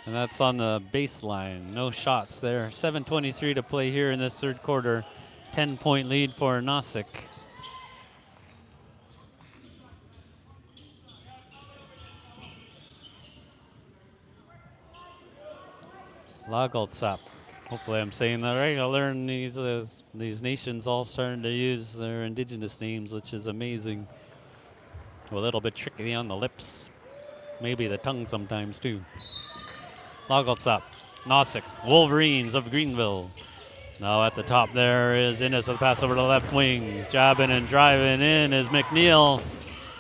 And that's on the baseline. No shots there. 7:23 to play here in this third quarter. 10-point lead for Noosik. Laxgalts'ap. Hopefully I'm saying that right. I learned these nations all starting to use their indigenous names, which is amazing. A little bit tricky on the lips. Maybe the tongue sometimes too. Laxgalts'ap. Noosik. Wolverines of Greenville. Now at the top there is Innes with a pass over to the left wing. Jabbing and driving in is McNeil.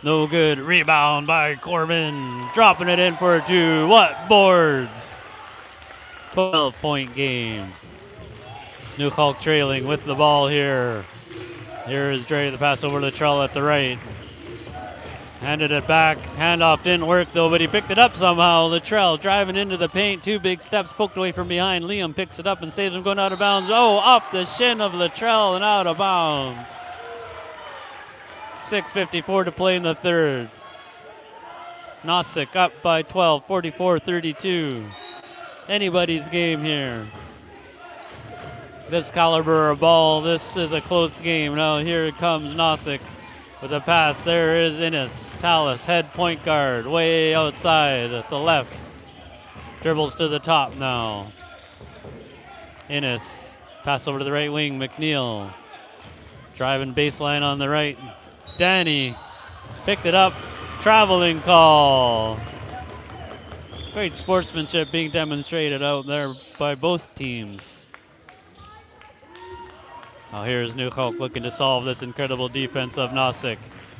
No good. Rebound by Corbin. Dropping it in for 2. What boards? 12-point game. Nuxalk trailing with the ball here. Here is Dre, the pass over to Trell at the right. Handed it back. Handoff didn't work though, but he picked it up somehow. Latrell driving into the paint. 2 big steps poked away from behind. Liam picks it up and saves him going out of bounds. Oh, off the shin of Latrell and out of bounds. 6:54 to play in the third. Noosik up by 12, 44-32. Anybody's game here. This caliber of ball, this is a close game. Now here comes Noosik with a pass. There is Innes. Tallis, head point guard, way outside at the left. Dribbles to the top now. Innes, pass over to the right wing, McNeil. Driving baseline on the right. Danny picked it up. Traveling call. Great sportsmanship being demonstrated out there by both teams. Now here's Nuxalk looking to solve this incredible defense of Noosik.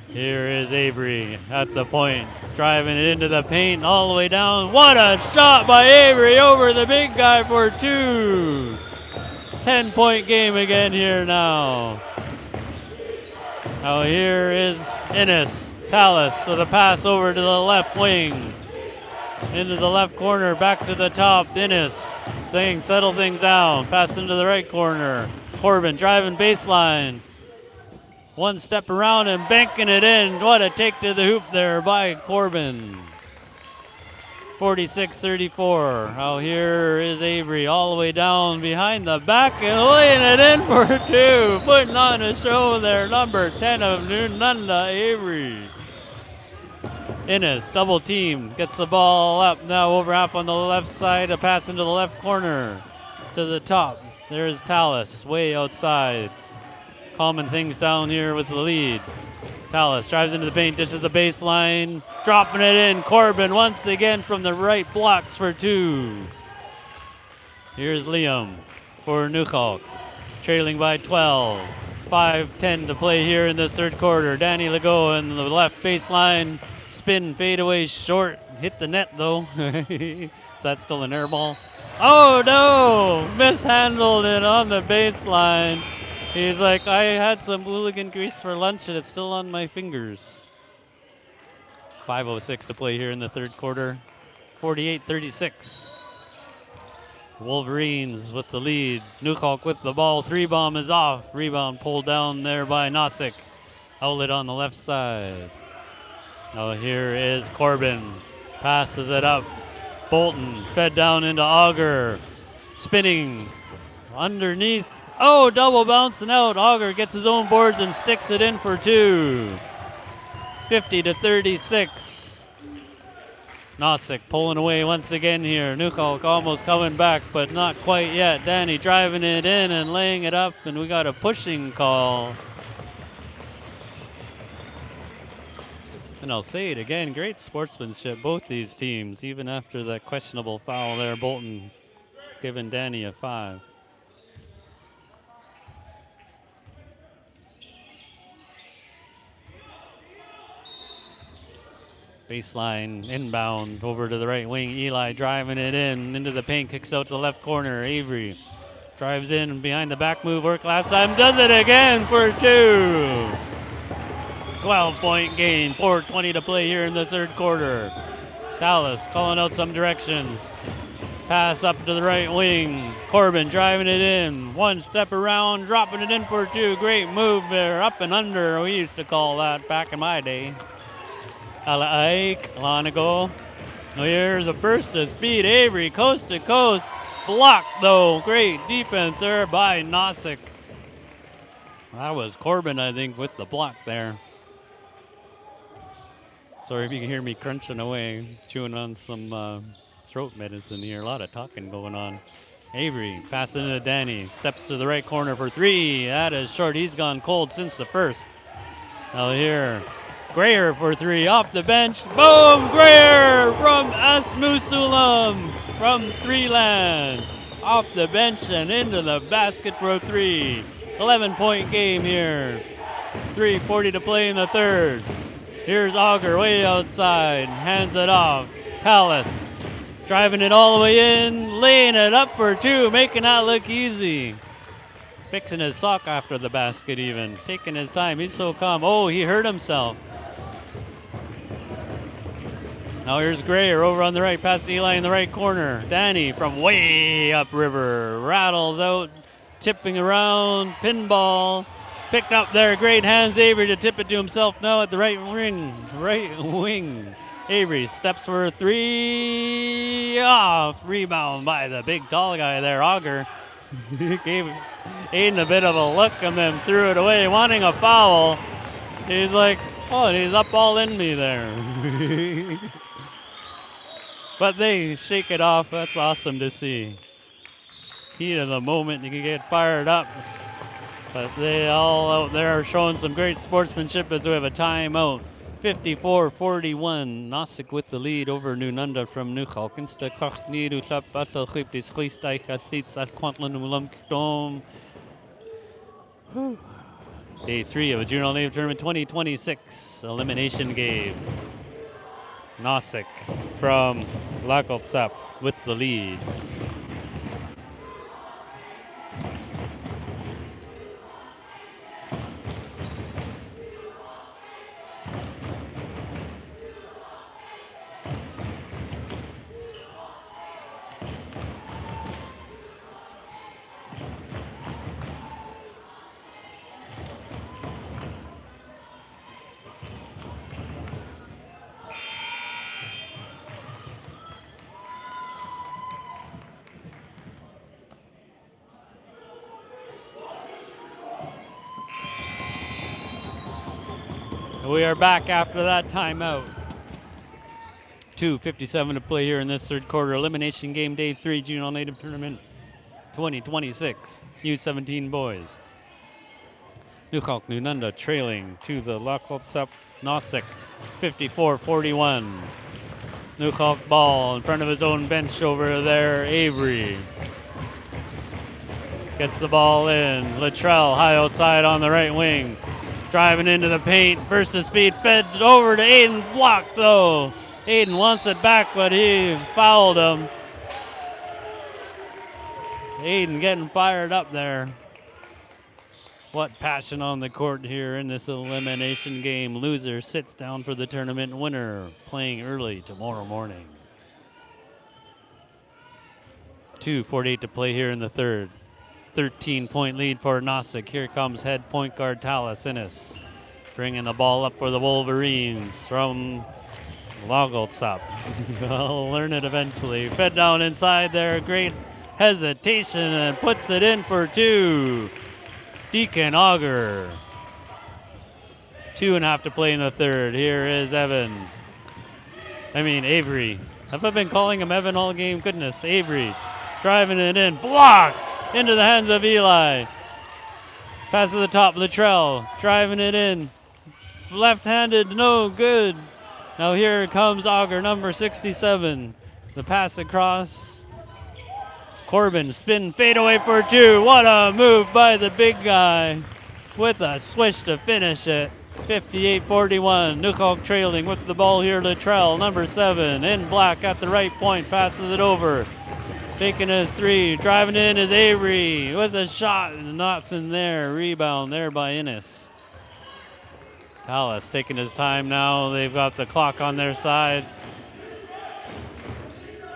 Here is Avery at the point, driving it into the paint all the way down. What a shot by Avery over the big guy for 2. 10-point game again here now. Now here is Innes. Tallis with a pass over to the left wing. Into the left corner, back to the top. Innes saying settle things down. Pass into the right corner. Corbin driving baseline. 1 step around and banking it in. What a take to the hoop there by Corbin. 46-34. Now here is Avery all the way down behind the back and laying it in for 2. Putting on a show there. Number 10 of Nunanta, Avery. Innes, double team, gets the ball up now over half on the left side. A pass into the left corner to the top. There's Tallis, way outside. Calming things down here with the lead. Tallis drives into the paint, dishes the baseline, dropping it in. Corbin once again from the right, blocks for 2. Here's Liam for Nuxalk, trailing by 12. 5:10 to play here in this third quarter. Danny Legault in the left baseline. Spin, fade away short. Hit the net though. Is that still an air ball? Oh no! Mishandled it on the baseline. He's like, I had some hooligan grease for lunch and it's still on my fingers. 5:06 to play here in the third quarter. 48-36. Wolverines with the lead. Nuxalk with the ball. 3-bomb is off. Rebound pulled down there by Noosik. Outlet on the left side. Oh, here is Corbin. Passes it up. Bolton fed down into Auger. Spinning underneath. Oh, double bouncing out. Auger gets his own boards and sticks it in for 2. 50-36. Noosik pulling away once again here. Nuxalk almost coming back, but not quite yet. Danny driving it in and laying it up, and we got a pushing call. And I'll say it again, great sportsmanship, both these teams, even after that questionable foul there. Bolton giving Danny a 5. Baseline inbound over to the right wing. Eli driving it in into the paint, kicks out to the left corner. Avery drives in behind the back move. Worked last time, does it again for 2. 12-point gain, 4:20 to play here in the third quarter. Dallas calling out some directions. Pass up to the right wing. Corbin driving it in. One step around, dropping it in for 2. Great move there, up and under. We used to call that back in my day. Ike, Lanago. Here's a burst of speed. Avery, coast to coast. Blocked though. Great defense there by Noosik. That was Corbin, I think, with the block there. Sorry if you can hear me crunching away, chewing on some throat medicine here. A lot of talking going on. Avery passing to Danny. Steps to the right corner for 3. That is short. He's gone cold since the first. Now here. Grayer for 3 off the bench. Boom! Grayer from Asmusulam from 3 land. Off the bench and into the basket for 3. 11-point game here. 3:40 to play in the third. Here's Auger way outside. Hands it off. Tallis driving it all the way in. Laying it up for 2. Making that look easy. Fixing his sock after the basket even. Taking his time. He's so calm. Oh, he hurt himself. Now here's Grayer over on the right, past Eli in the right corner. Danny from way upriver. Rattles out, tipping around, pinball. Picked up there, great hands, Avery to tip it to himself now at the right wing. Avery steps for 3, off. Rebound by the big tall guy there, Auger. He gave Aiden a bit of a look and then threw it away, wanting a foul. He's like, oh, he's up all in me there. But they shake it off. That's awesome to see. Heat of the moment, you can get fired up. But they all out there are showing some great sportsmanship as we have a timeout. 54-41. Noosik with the lead over Nunanta from Nuxalk. Insta kracht nie U17B atal groep die schoeistijg athletes at Quantlan Ulamkdom. Day 3 of a Junior Native Tournament 2026 elimination game. Noosik from Laxgalts'ap with the lead. We are back after that timeout. 2:57 to play here in this third quarter. Elimination game day 3, Junior Native Tournament 2026. U17 boys. Nuxalk Nunanta trailing to the Laxgalts'ap Noosik 54-41. Nuxalk ball in front of his own bench over there. Avery gets the ball in. Latrell high outside on the right wing. Driving into the paint, burst of speed, fed over to Aiden, blocked though. Aiden wants it back, but he fouled him. Aiden getting fired up there. What passion on the court here in this elimination game. Loser sits down for the tournament. Winner playing early tomorrow morning. 2:48 to play here in the third. 13-point lead for Noosik. Here comes head point guard Talis Innes, bringing the ball up for the Wolverines from Laxgalts'ap. I'll learn it eventually. Fed down inside there. Great hesitation and puts it in for 2. Deacon Auger. 2.5 to play in the third. Here is Avery. Have I been calling him Evan all game? Goodness, Avery driving it in, blocked into the hands of Eli. Pass to the top, Latrell driving it in, left-handed, no good. Now here comes Auger, number 67. The pass across. Corbin, spin, fade away for 2. What a move by the big guy with a swish to finish it. 58-41. Nuxalk trailing with the ball here. Latrell, number 7, in black at the right point, passes it over. Taking his 3, driving in is Avery with a shot, nothing there. Rebound there by Innes. Tallis taking his time now. They've got the clock on their side.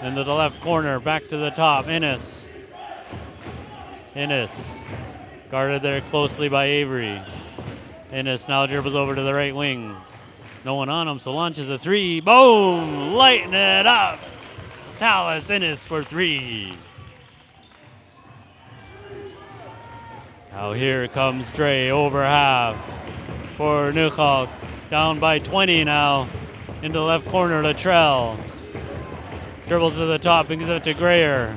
Into the left corner, back to the top, Innes. Guarded there closely by Avery. Innes now dribbles over to the right wing. No one on him, so launches a 3. Boom! Lighting it up. Tallis Innes for 3. Now here comes Dre, over half for Nuxalk. Down by 20 now. Into the left corner, Latrell. Dribbles to the top, gives it to Grayer.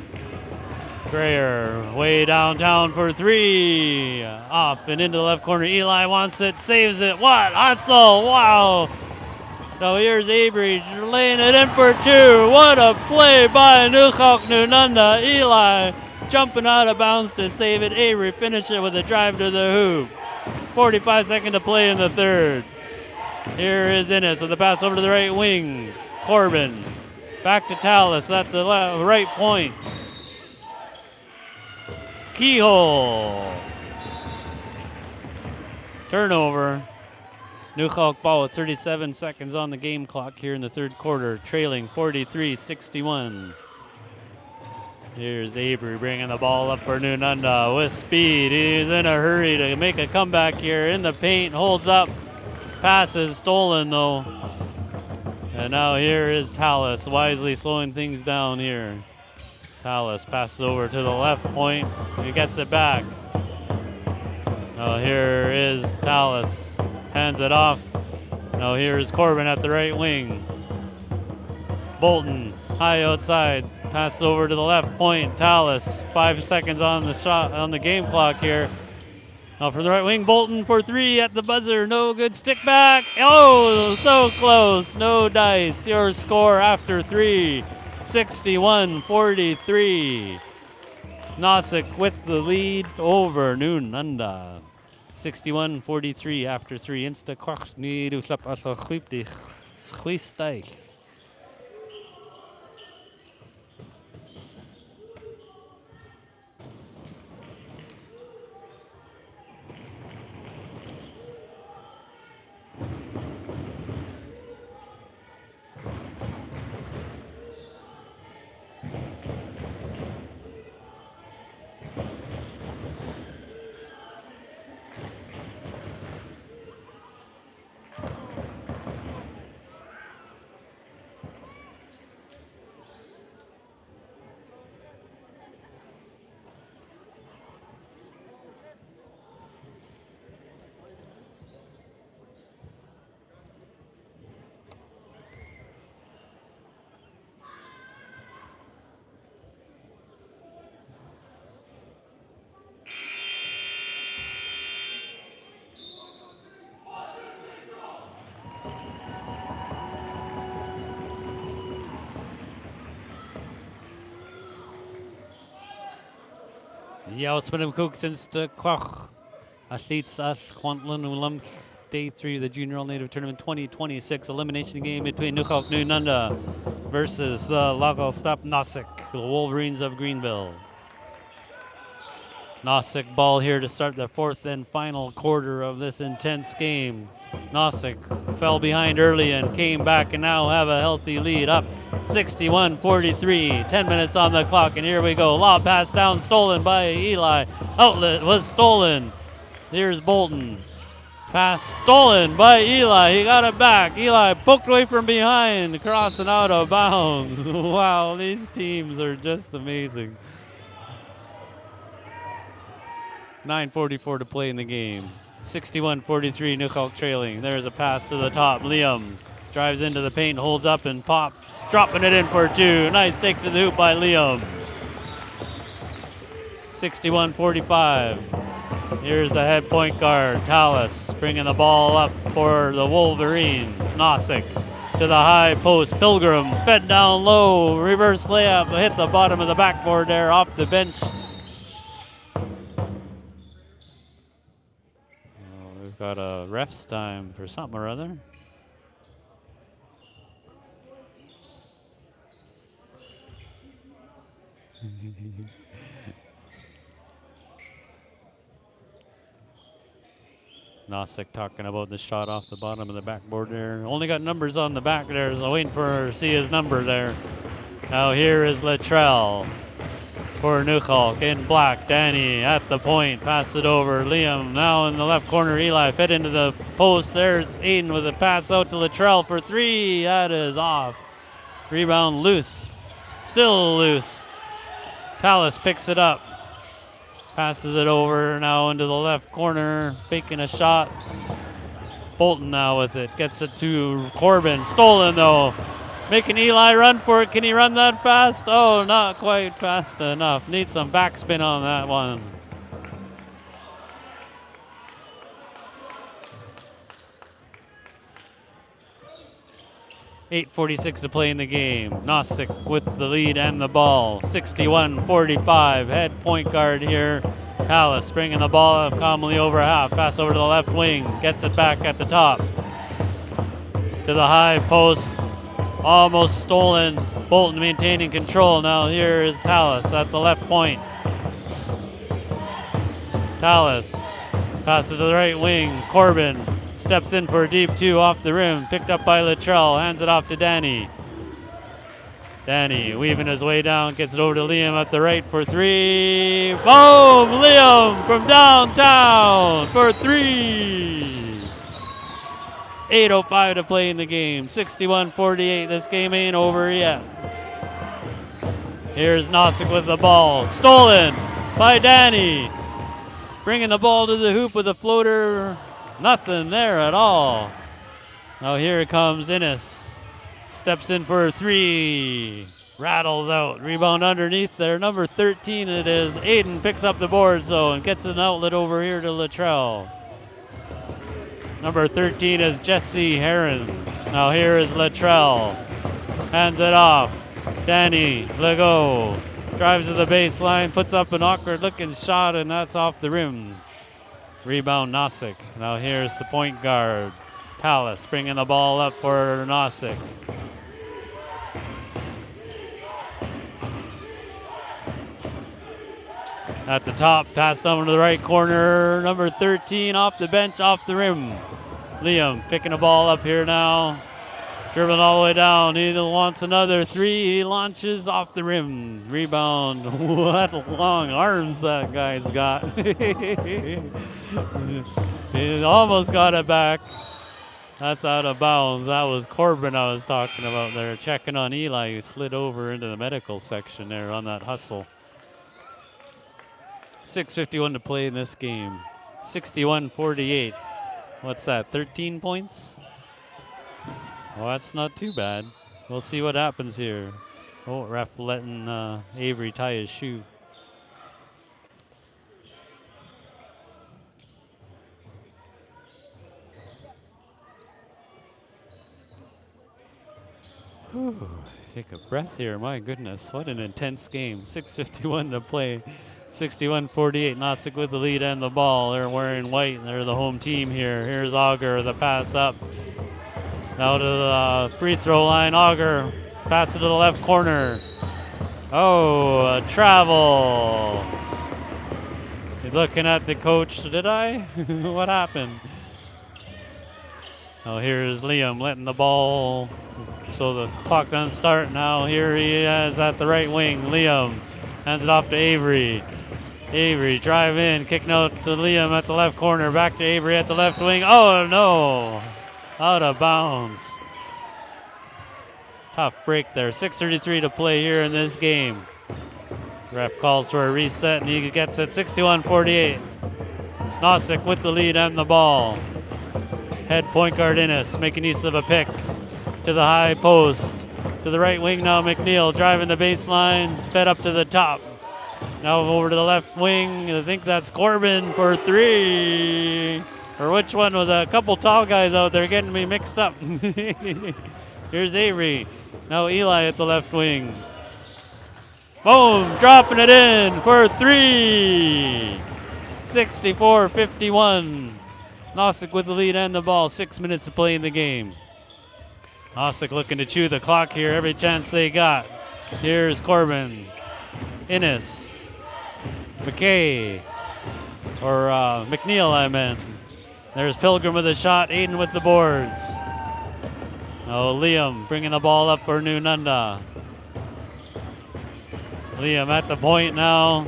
Grayer way downtown for 3. Off and into the left corner. Eli wants it, saves it. What? Hustle! Wow! So here's Avery laying it in for 2. What a play by Nuxalk Nunanta. Eli jumping out of bounds to save it. Avery finished it with a drive to the hoop. 45 seconds to play in the third. Here is Innes with the pass over to the right wing. Corbin back to Tallis at the right point. Keyhole. Turnover. Nuxalk ball with 37 seconds on the game clock here in the third quarter, trailing 43-61. Here's Avery bringing the ball up for Nunanta with speed. He's in a hurry to make a comeback here in the paint, holds up, passes stolen though. And now here is Tallis wisely slowing things down here. Tallis passes over to the left point. He gets it back. Now here is Tallis. Hands it off. Now here's Corbin at the right wing. Bolton high outside. Passes over to the left point. Tallis, 5 seconds on the shot on the game clock here. Now from the right wing, Bolton for 3 at the buzzer. No good. Stick back. Oh, so close. No dice. Your score after 3. 61-43. Noosik with the lead over Nunanta. 61-43 after 3. Insta kwach ni du slap asal chwipdig schwistijk. Ja, Spinam Cook since the Kwach Athletes as Quantlan Ulam Day 3 of the Junior All Native Tournament 2026 elimination game between Nuxalk Nunanta versus the Laxgalts'ap Noosik, the Wolverines of Greenville. Noosik ball here to start the fourth and final quarter of this intense game. Noosik fell behind early and came back and now have a healthy lead up 61-43. 10 minutes on the clock and here we go. Lob pass down, stolen by Eli. Outlet was stolen. Here's Bolton. Pass stolen by Eli. He got it back. Eli poked away from behind, crossing out of bounds. Wow, these teams are just amazing. 9:44 to play in the game. 61-43, Nuxalk trailing. There's a pass to the top. Liam drives into the paint, holds up and pops, dropping it in for 2. Nice take to the hoop by Liam. 61-45. Here's the head point guard, Tallis, bringing the ball up for the Wolverines. Noosik to the high post. Pilgrim fed down low. Reverse layup. Hit the bottom of the backboard there off the bench. We've got a ref's time for something or other. Noosik talking about the shot off the bottom of the backboard there. Only got numbers on the back there, so waiting for see his number there. Now here is Latrell for Nuxalk in black. Danny at the point, pass it over. Liam now in the left corner. Eli fed into the post. There's Aiden with a pass out to Latrell for 3. That is off. Rebound loose. Still loose. Tallis picks it up. Passes it over now into the left corner, faking a shot. Bolton now with it, gets it to Corbin. Stolen though, making Eli run for it. Can he run that fast? Oh, not quite fast enough. Needs some backspin on that one. .8:46 to play in the game. Noosik with the lead and the ball. 61-45. Head point guard here. Tallis bringing the ball up calmly over half. Pass over to the left wing. Gets it back at the top. To the high post. Almost stolen. Bolton maintaining control. Now here is Tallis at the left point. Tallis. Pass it to the right wing. Corbin steps in for a deep 2 off the rim. Picked up by Latrell. Hands it off to Danny. Danny weaving his way down. Gets it over to Liam at the right for 3. Boom! Liam from downtown for 3. 8:05 to play in the game. 61-48. This game ain't over yet. Here's Noosik with the ball. Stolen by Danny. Bringing the ball to the hoop with a floater. Nothing there at all. Now here comes Innes. Steps in for a 3. Rattles out. Rebound underneath there. Number 13 it is. Aiden picks up the board and gets an outlet over here to Latrell. Number 13 is Jesse Heron. Now here is Latrell. Hands it off. Danny Lego drives to the baseline. Puts up an awkward looking shot and that's off the rim. Rebound Noosik. Now here's the point guard. Tallis bringing the ball up for Noosik. At the top, pass down to the right corner. Number 13 off the bench, off the rim. Liam picking the ball up here now. Dribbling all the way down. He wants another 3. He launches off the rim. Rebound. What long arms that guy's got. He almost got it back. That's out of bounds. That was Corbin I was talking about there. Checking on Eli, who slid over into the medical section there on that hustle. 6:51 to play in this game. 61-48. What's that, 13 points? Well, that's not too bad. We'll see what happens here. Oh, ref letting Avery tie his shoe. Whew. Take a breath here. My goodness, what an intense game. 6:51 to play. 61-48. Noosik with the lead and the ball. They're wearing white. They're the home team here. Here's Auger, the pass up. Now to the free throw line. Auger, pass it to the left corner. Oh, a travel. He's looking at the coach. Did I? What happened? Oh, here's Liam letting the ball. So the clock doesn't start now. Here he is at the right wing. Liam hands it off to Avery. Avery drive in, kicking out to Liam at the left corner. Back to Avery at the left wing. Oh no, out of bounds. Tough break there. 6:33 to play here in this game. Ref calls for a reset and he gets it. 61-48. Noosik with the lead and the ball. Head point guard Innes making use of a pick to the high post. To the right wing now, McNeil driving the baseline, fed up to the top. Now over to the left wing. I think that's Corbin for three. Or which one was a couple tall guys out there getting me mixed up. Here's Avery. Now Eli at the left wing. Boom, dropping it in for three. 64-51. Noosik with the lead and the ball. 6 minutes to play in the game. Noosik looking to chew the clock here every chance they got. Here's Corbin. Innes. McKay. Or McNeil, I meant. There's Pilgrim with a shot. Aiden with the boards. Oh, Liam bringing the ball up for Nunanta. Liam at the point now.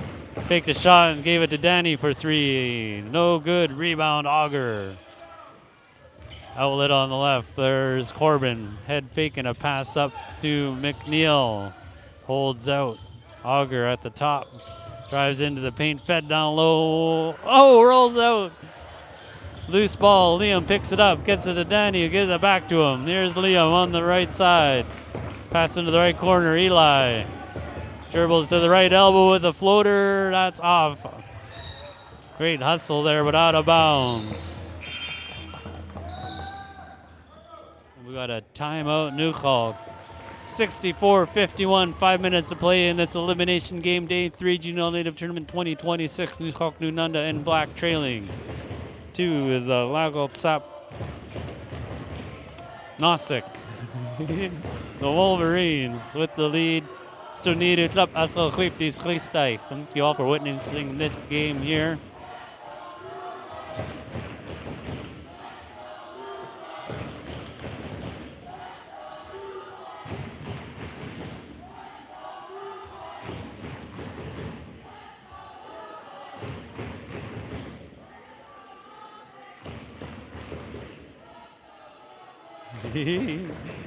Faked a shot and gave it to Danny for three. No good. Rebound, Auger. Outlet on the left. There's Corbin. Head faking a pass up to McNeil. Holds out. Auger at the top. Drives into the paint. Fed down low. Oh, rolls out. Loose ball. Liam picks it up. Gets it to Danny, who gives it back to him. Here's Liam on the right side. Pass into the right corner. Eli. Dribbles to the right elbow with a floater. That's off. Great hustle there, but out of bounds. We got a timeout, Nuxalk. 64-51, 5 minutes to play in this elimination game, day 3 Junior Native Tournament 2026. Nuxalk, Nunanta, and Black trailing to the Laxgalts'ap. Noosik. The Wolverines with the lead. Thank you all for witnessing this game here.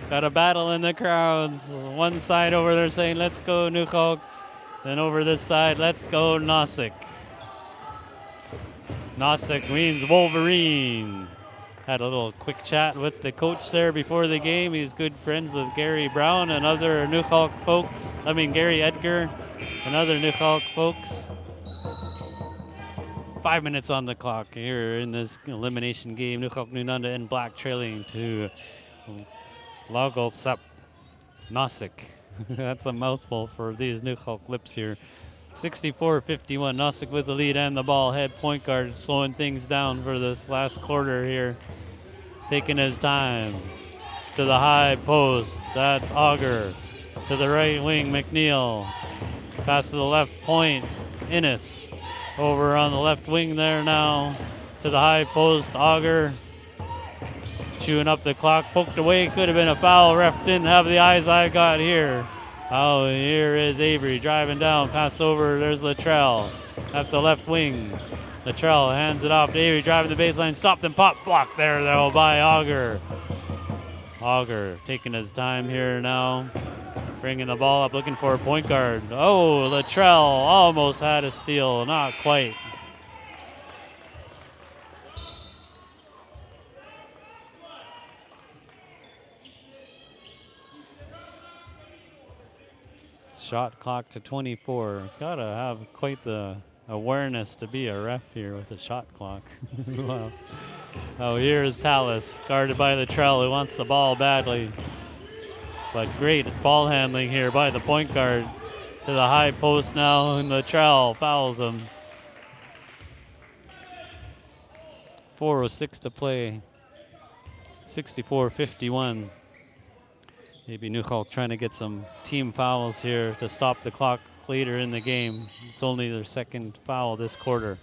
Got a battle in the crowds. One side over there saying, let's go Nuxalk. Then over this side, let's go Noosik. Noosik means Wolverine. Had a little quick chat with the coach there before the game. He's good friends with Gary Brown and other Nuxalk folks. I mean, Gary Edgar and other Nuxalk folks. 5 minutes on the clock here in this elimination game. Nuxalk, Nunanta, and Black trailing to Laxgalts'ap. Noosik. That's a mouthful for these Nuxalk lips here. 64-51. Noosik with the lead and the ball. Head point guard slowing things down for this last quarter here. Taking his time. To the high post. That's Auger. To the right wing, McNeil. Pass to the left point. Innes. Over on the left wing there now. To the high post, Auger. Chewing up the clock, poked away, could have been a foul. Ref didn't have the eyes I got here. Oh, here is Avery driving down, pass over, there's Latrell at the left wing. Latrell hands it off to Avery, driving the baseline, stopped and pop, blocked there though by Auger. Auger taking his time here now, bringing the ball up, looking for a point guard. Oh, Latrell almost had a steal, not quite. Shot clock to 24. Gotta have quite the awareness to be a ref here with a shot clock. Wow. Oh, here's Tallis, guarded by Latrell, who wants the ball badly. But great ball handling here by the point guard. To the high post now, and Latrell fouls him. 4:06 to play. 64-51. Maybe Nuxalk trying to get some team fouls here to stop the clock later in the game. It's only their second foul this quarter.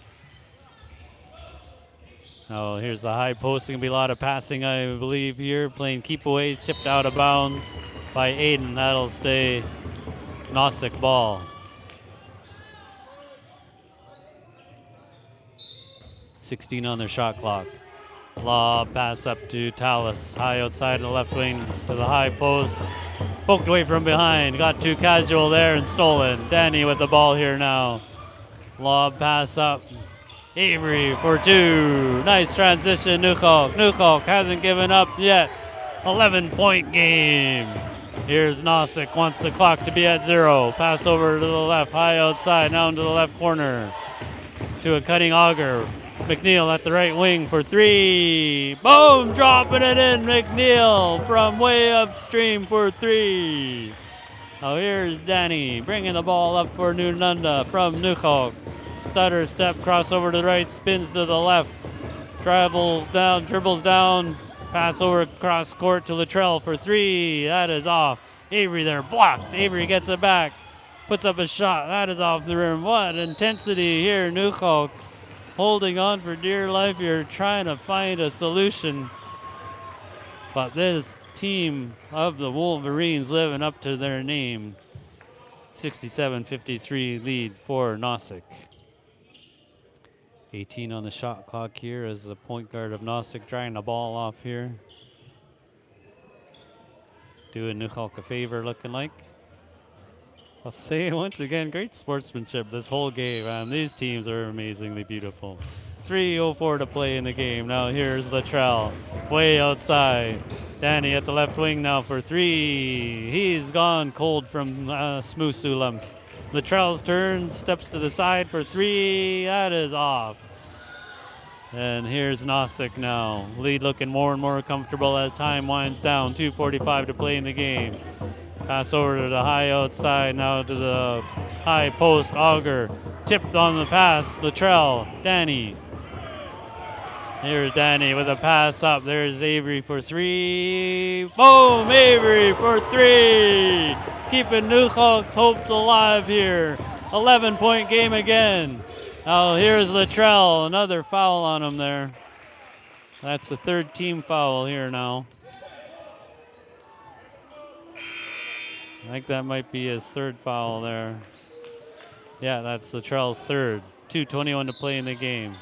Oh, here's the high post. Going to be a lot of passing, I believe, here. Playing keep away, tipped out of bounds by Aiden. That'll stay Noosik ball. 16 on their shot clock. Lob pass up to Tallis, high outside the left wing to the high post. Poked away from behind, got too casual there and stolen. Danny with the ball here now. Lob pass up. Avery for 2. Nice transition, Nuxalk. Nuxalk hasn't given up yet. 11-point game. Here's Noosik, wants the clock to be at 0. Pass over to the left, high outside, now into the left corner. To a cutting Auger. McNeil at the right wing for 3. Boom, dropping it in. McNeil from way upstream for 3. Now here's Danny bringing the ball up for Nunanta from Nuxalk. Stutter step, crossover to the right, spins to the left. Dribbles down, pass over across court to Latrell for 3. That is off. Avery there, blocked. Avery gets it back, puts up a shot. That is off the rim. What intensity here, Nuxalk. Holding on for dear life here, trying to find a solution. But this team of the Wolverines living up to their name. 67-53 lead for Noosik. 18 on the shot clock here as the point guard of Noosik drying the ball off here. Doing Nuxalk a favor, looking like. I'll say it once again, great sportsmanship this whole game, man. These teams are amazingly beautiful. 3:04 to play in the game. Now here's Latrell, way outside. Danny at the left wing now for 3. He's gone cold from Smoosulamp. Latrell's turn, steps to the side for 3. That is off. And here's Noosik now. Lead looking more and more comfortable as time winds down. 2:45 to play in the game. Pass over to the high outside, now to the high post. Auger tipped on the pass. Latrell, Danny. Here's Danny with a pass up. There's Avery for 3. Boom! Avery for 3. Keeping Nuxalk's hopes alive here. 11-point game again. Now here's Latrell. Another foul on him there. That's the 3rd team foul here now. I think that might be his 3rd foul there. Yeah, that's Latrell's 3rd. 2:21 to play in the game.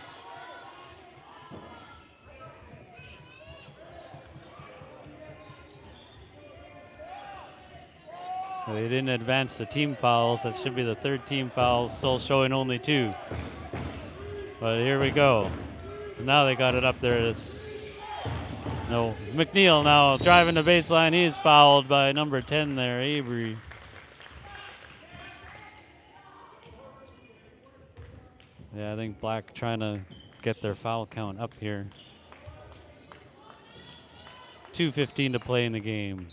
Well, they didn't advance the team fouls. That should be the 3rd team foul, still showing only 2. But here we go. Now they got it up there. No, McNeil now driving the baseline. He's fouled by number 10 there, Avery. Yeah, I think Black trying to get their foul count up here. 2:15 to play in the game.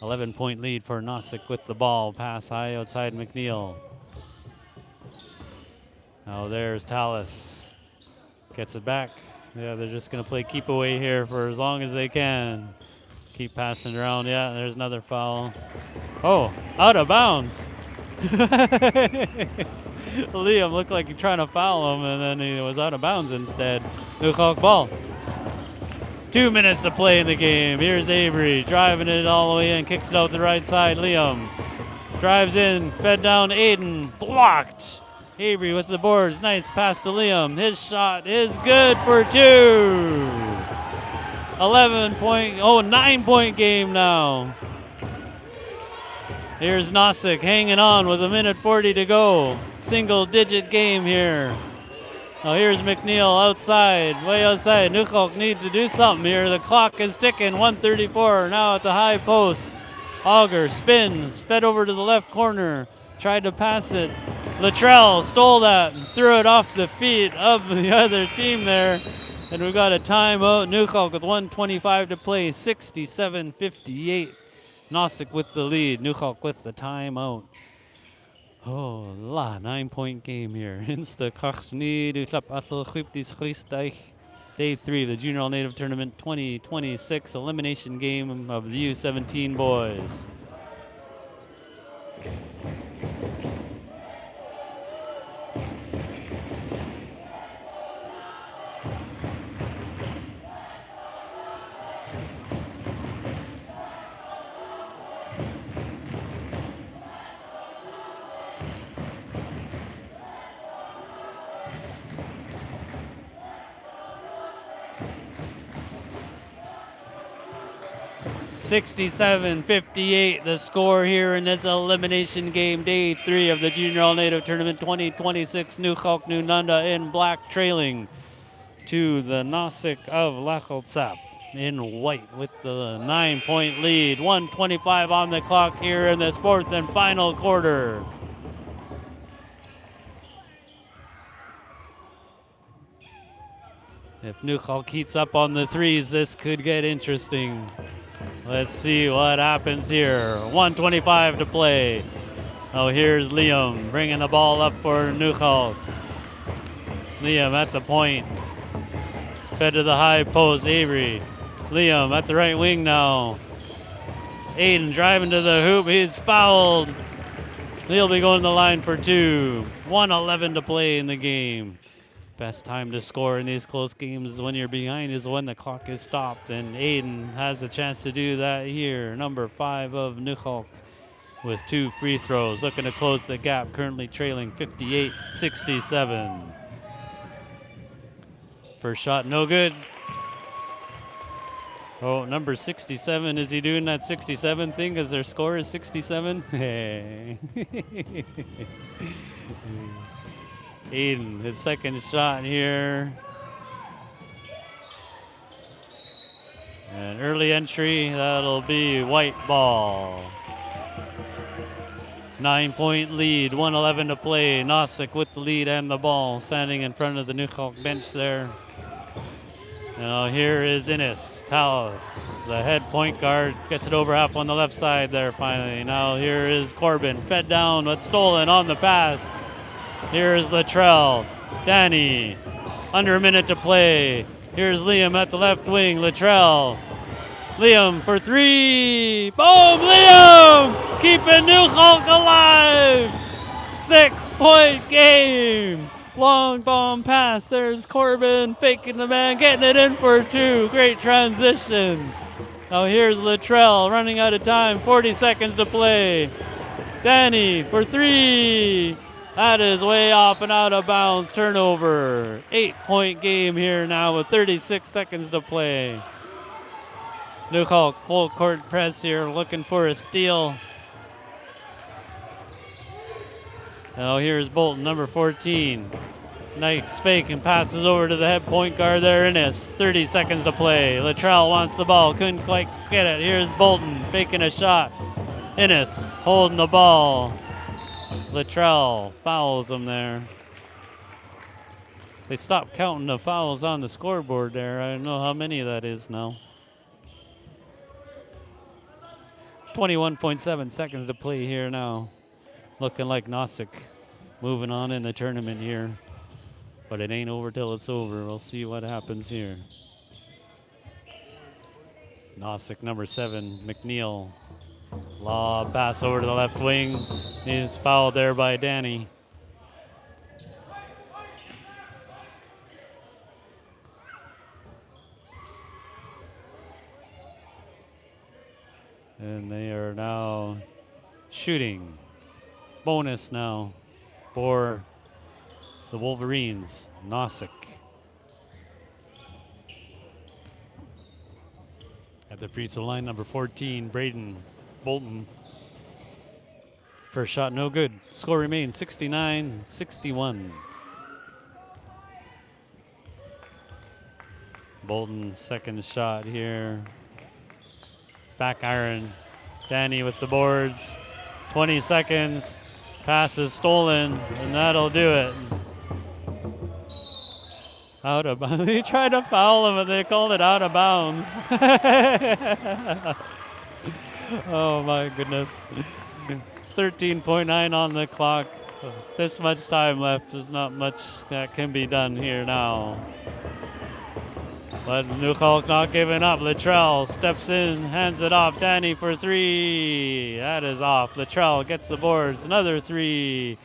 11-point lead for Noosik with the ball. Pass high outside McNeil. Now there's Tallis. Gets it back. Yeah, they're just going to play keep away here for as long as they can. Keep passing around. Yeah, there's another foul. Oh, out of bounds. Liam looked like he trying to foul him, and then he was out of bounds instead. Nuxalk ball. 2 minutes to play in the game. Here's Avery driving it all the way in, kicks it out the right side. Liam drives in, fed down Aiden, blocked. Avery with the boards, nice pass to Liam. His shot is good for 2. 9-point game now. Here's Noosik hanging on with 1:40 to go. Single-digit game here. Now here's McNeil outside, way outside. Nuxalk needs to do something here. The clock is ticking, 1:34 now at the high post. Auger spins, fed over to the left corner, tried to pass it. Latrell stole that and threw it off the feet of the other team there. And we've got a timeout. Nuxalk with 1:25 to play, 67-58. Noosik with the lead, Nuxalk with the timeout. Oh, 9-point game here. Insta Kachsni, Nuxalk Asal Chuptis Christich. Day 3 of the Junior All-Native Tournament 2026 elimination game of the U17 boys. 67-58 the score here in this elimination game, day 3 of the Junior All-Native Tournament 2026. Nuxalk Nunanta in black trailing to the Noosik of Laxgalts'ap in white with the 9-point lead. 1:25 on the clock here in this fourth and final quarter. If Nuxalk heats up on the threes, this could get interesting. Let's see what happens here. 1:25 to play. Oh, here's Liam bringing the ball up for Nuxalk. Liam at the point. Fed to the high post, Avery. Liam at the right wing now. Aiden driving to the hoop. He's fouled. He'll be going to the line for 2. 1:11 to play in the game. Best time to score in these close games when you're behind is when the clock is stopped, and Aiden has a chance to do that here. Number 5 of Nuxalk with 2 free throws, looking to close the gap, currently trailing 58-67. First shot, no good. Oh, number 67, is he doing that 67 thing because their score is 67? Hey. Aiden, his second shot here. An early entry, that'll be white ball. 9-point lead, 1:11 to play. Noosik with the lead and the ball, standing in front of the Nuxalk bench there. Now here is Innes Talos, the head point guard, gets it over half on the left side there finally. Now here is Corbin, fed down but stolen on the pass. Here's Latrell, Danny, under a minute to play. Here's Liam at the left wing, Latrell. Liam for 3, boom, Liam! Keeping Nuxalk alive! 6-point game. Long bomb pass, there's Corbin, faking the man, getting it in for 2. Great transition. Now here's Latrell, running out of time, 40 seconds to play. Danny for 3. That is way off and out of bounds, turnover. 8-point game here now with 36 seconds to play. Nuxalk full court press here, looking for a steal. Now here's Bolton, number 14. Nice fake and passes over to the head point guard there, Innes. 30 seconds to play. Latrell wants the ball, couldn't quite get it. Here's Bolton faking a shot. Innes holding the ball. Latrell fouls him there. They stopped counting the fouls on the scoreboard there. I don't know how many that is now. 21.7 seconds to play here now. Looking like Noosik moving on in the tournament here. But it ain't over till it's over. We'll see what happens here. Noosik, number 7, McNeil. Lob pass over to the left wing. Is fouled there by Danny. And they are now shooting. Bonus now for the Wolverines, Noosik. At the free throw line, number 14, Braden Bolton. First shot, no good. Score remains 69-61. Bolton, second shot here. Back iron. Danny with the boards. 20 seconds. Pass is stolen, and that'll do it. Out of bounds. They tried to foul him, and they called it out of bounds. Oh my goodness. 13.9 on the clock. This much time left. There's not much that can be done here now. But Nuxalk not giving up. Latrell steps in, hands it off. Danny for 3. That is off. Latrell gets the boards. Another 3.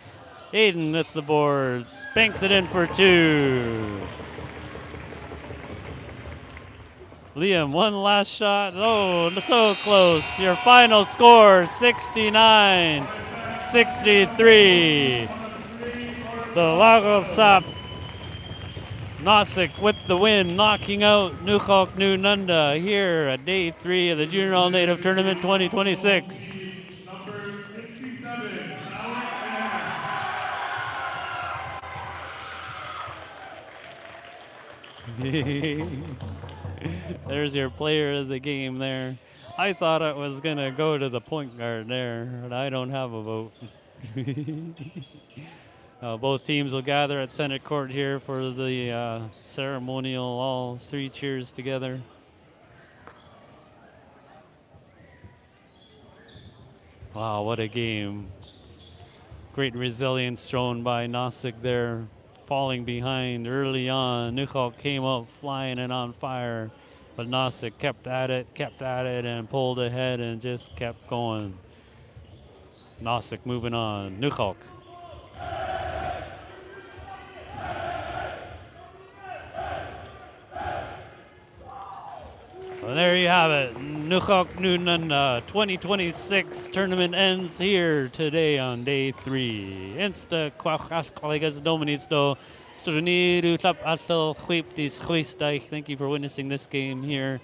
Aiden with the boards. Banks it in for 2. Liam, one last shot. Oh, so close. Your final score, 69-63. The Laxgalts'ap Noosik with the win, knocking out Nuxalk Nunanta here at day 3 of the Junior All-Native Tournament 2026. Number 67, Alec Ann. There's your player of the game there. I thought it was going to go to the point guard there, but I don't have a vote. Both teams will gather at Senate Court here for the ceremonial, all 3 cheers together. Wow, what a game. Great resilience shown by Noosik there, falling behind early on. Nuxalk came out flying and on fire, but Noosik kept at it, and pulled ahead and just kept going. Noosik moving on. Nuxalk. Well, there you have it. Nuxalk Nunanta 2026 tournament ends here today on day 3. Insta kwachas doministo. Thank you for witnessing this game here.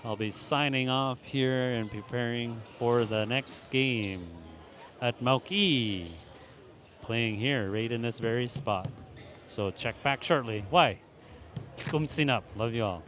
I'll be signing off here and preparing for the next game at Mauki, playing here right in this very spot. So check back shortly. Why? Kumsinap. Love you all.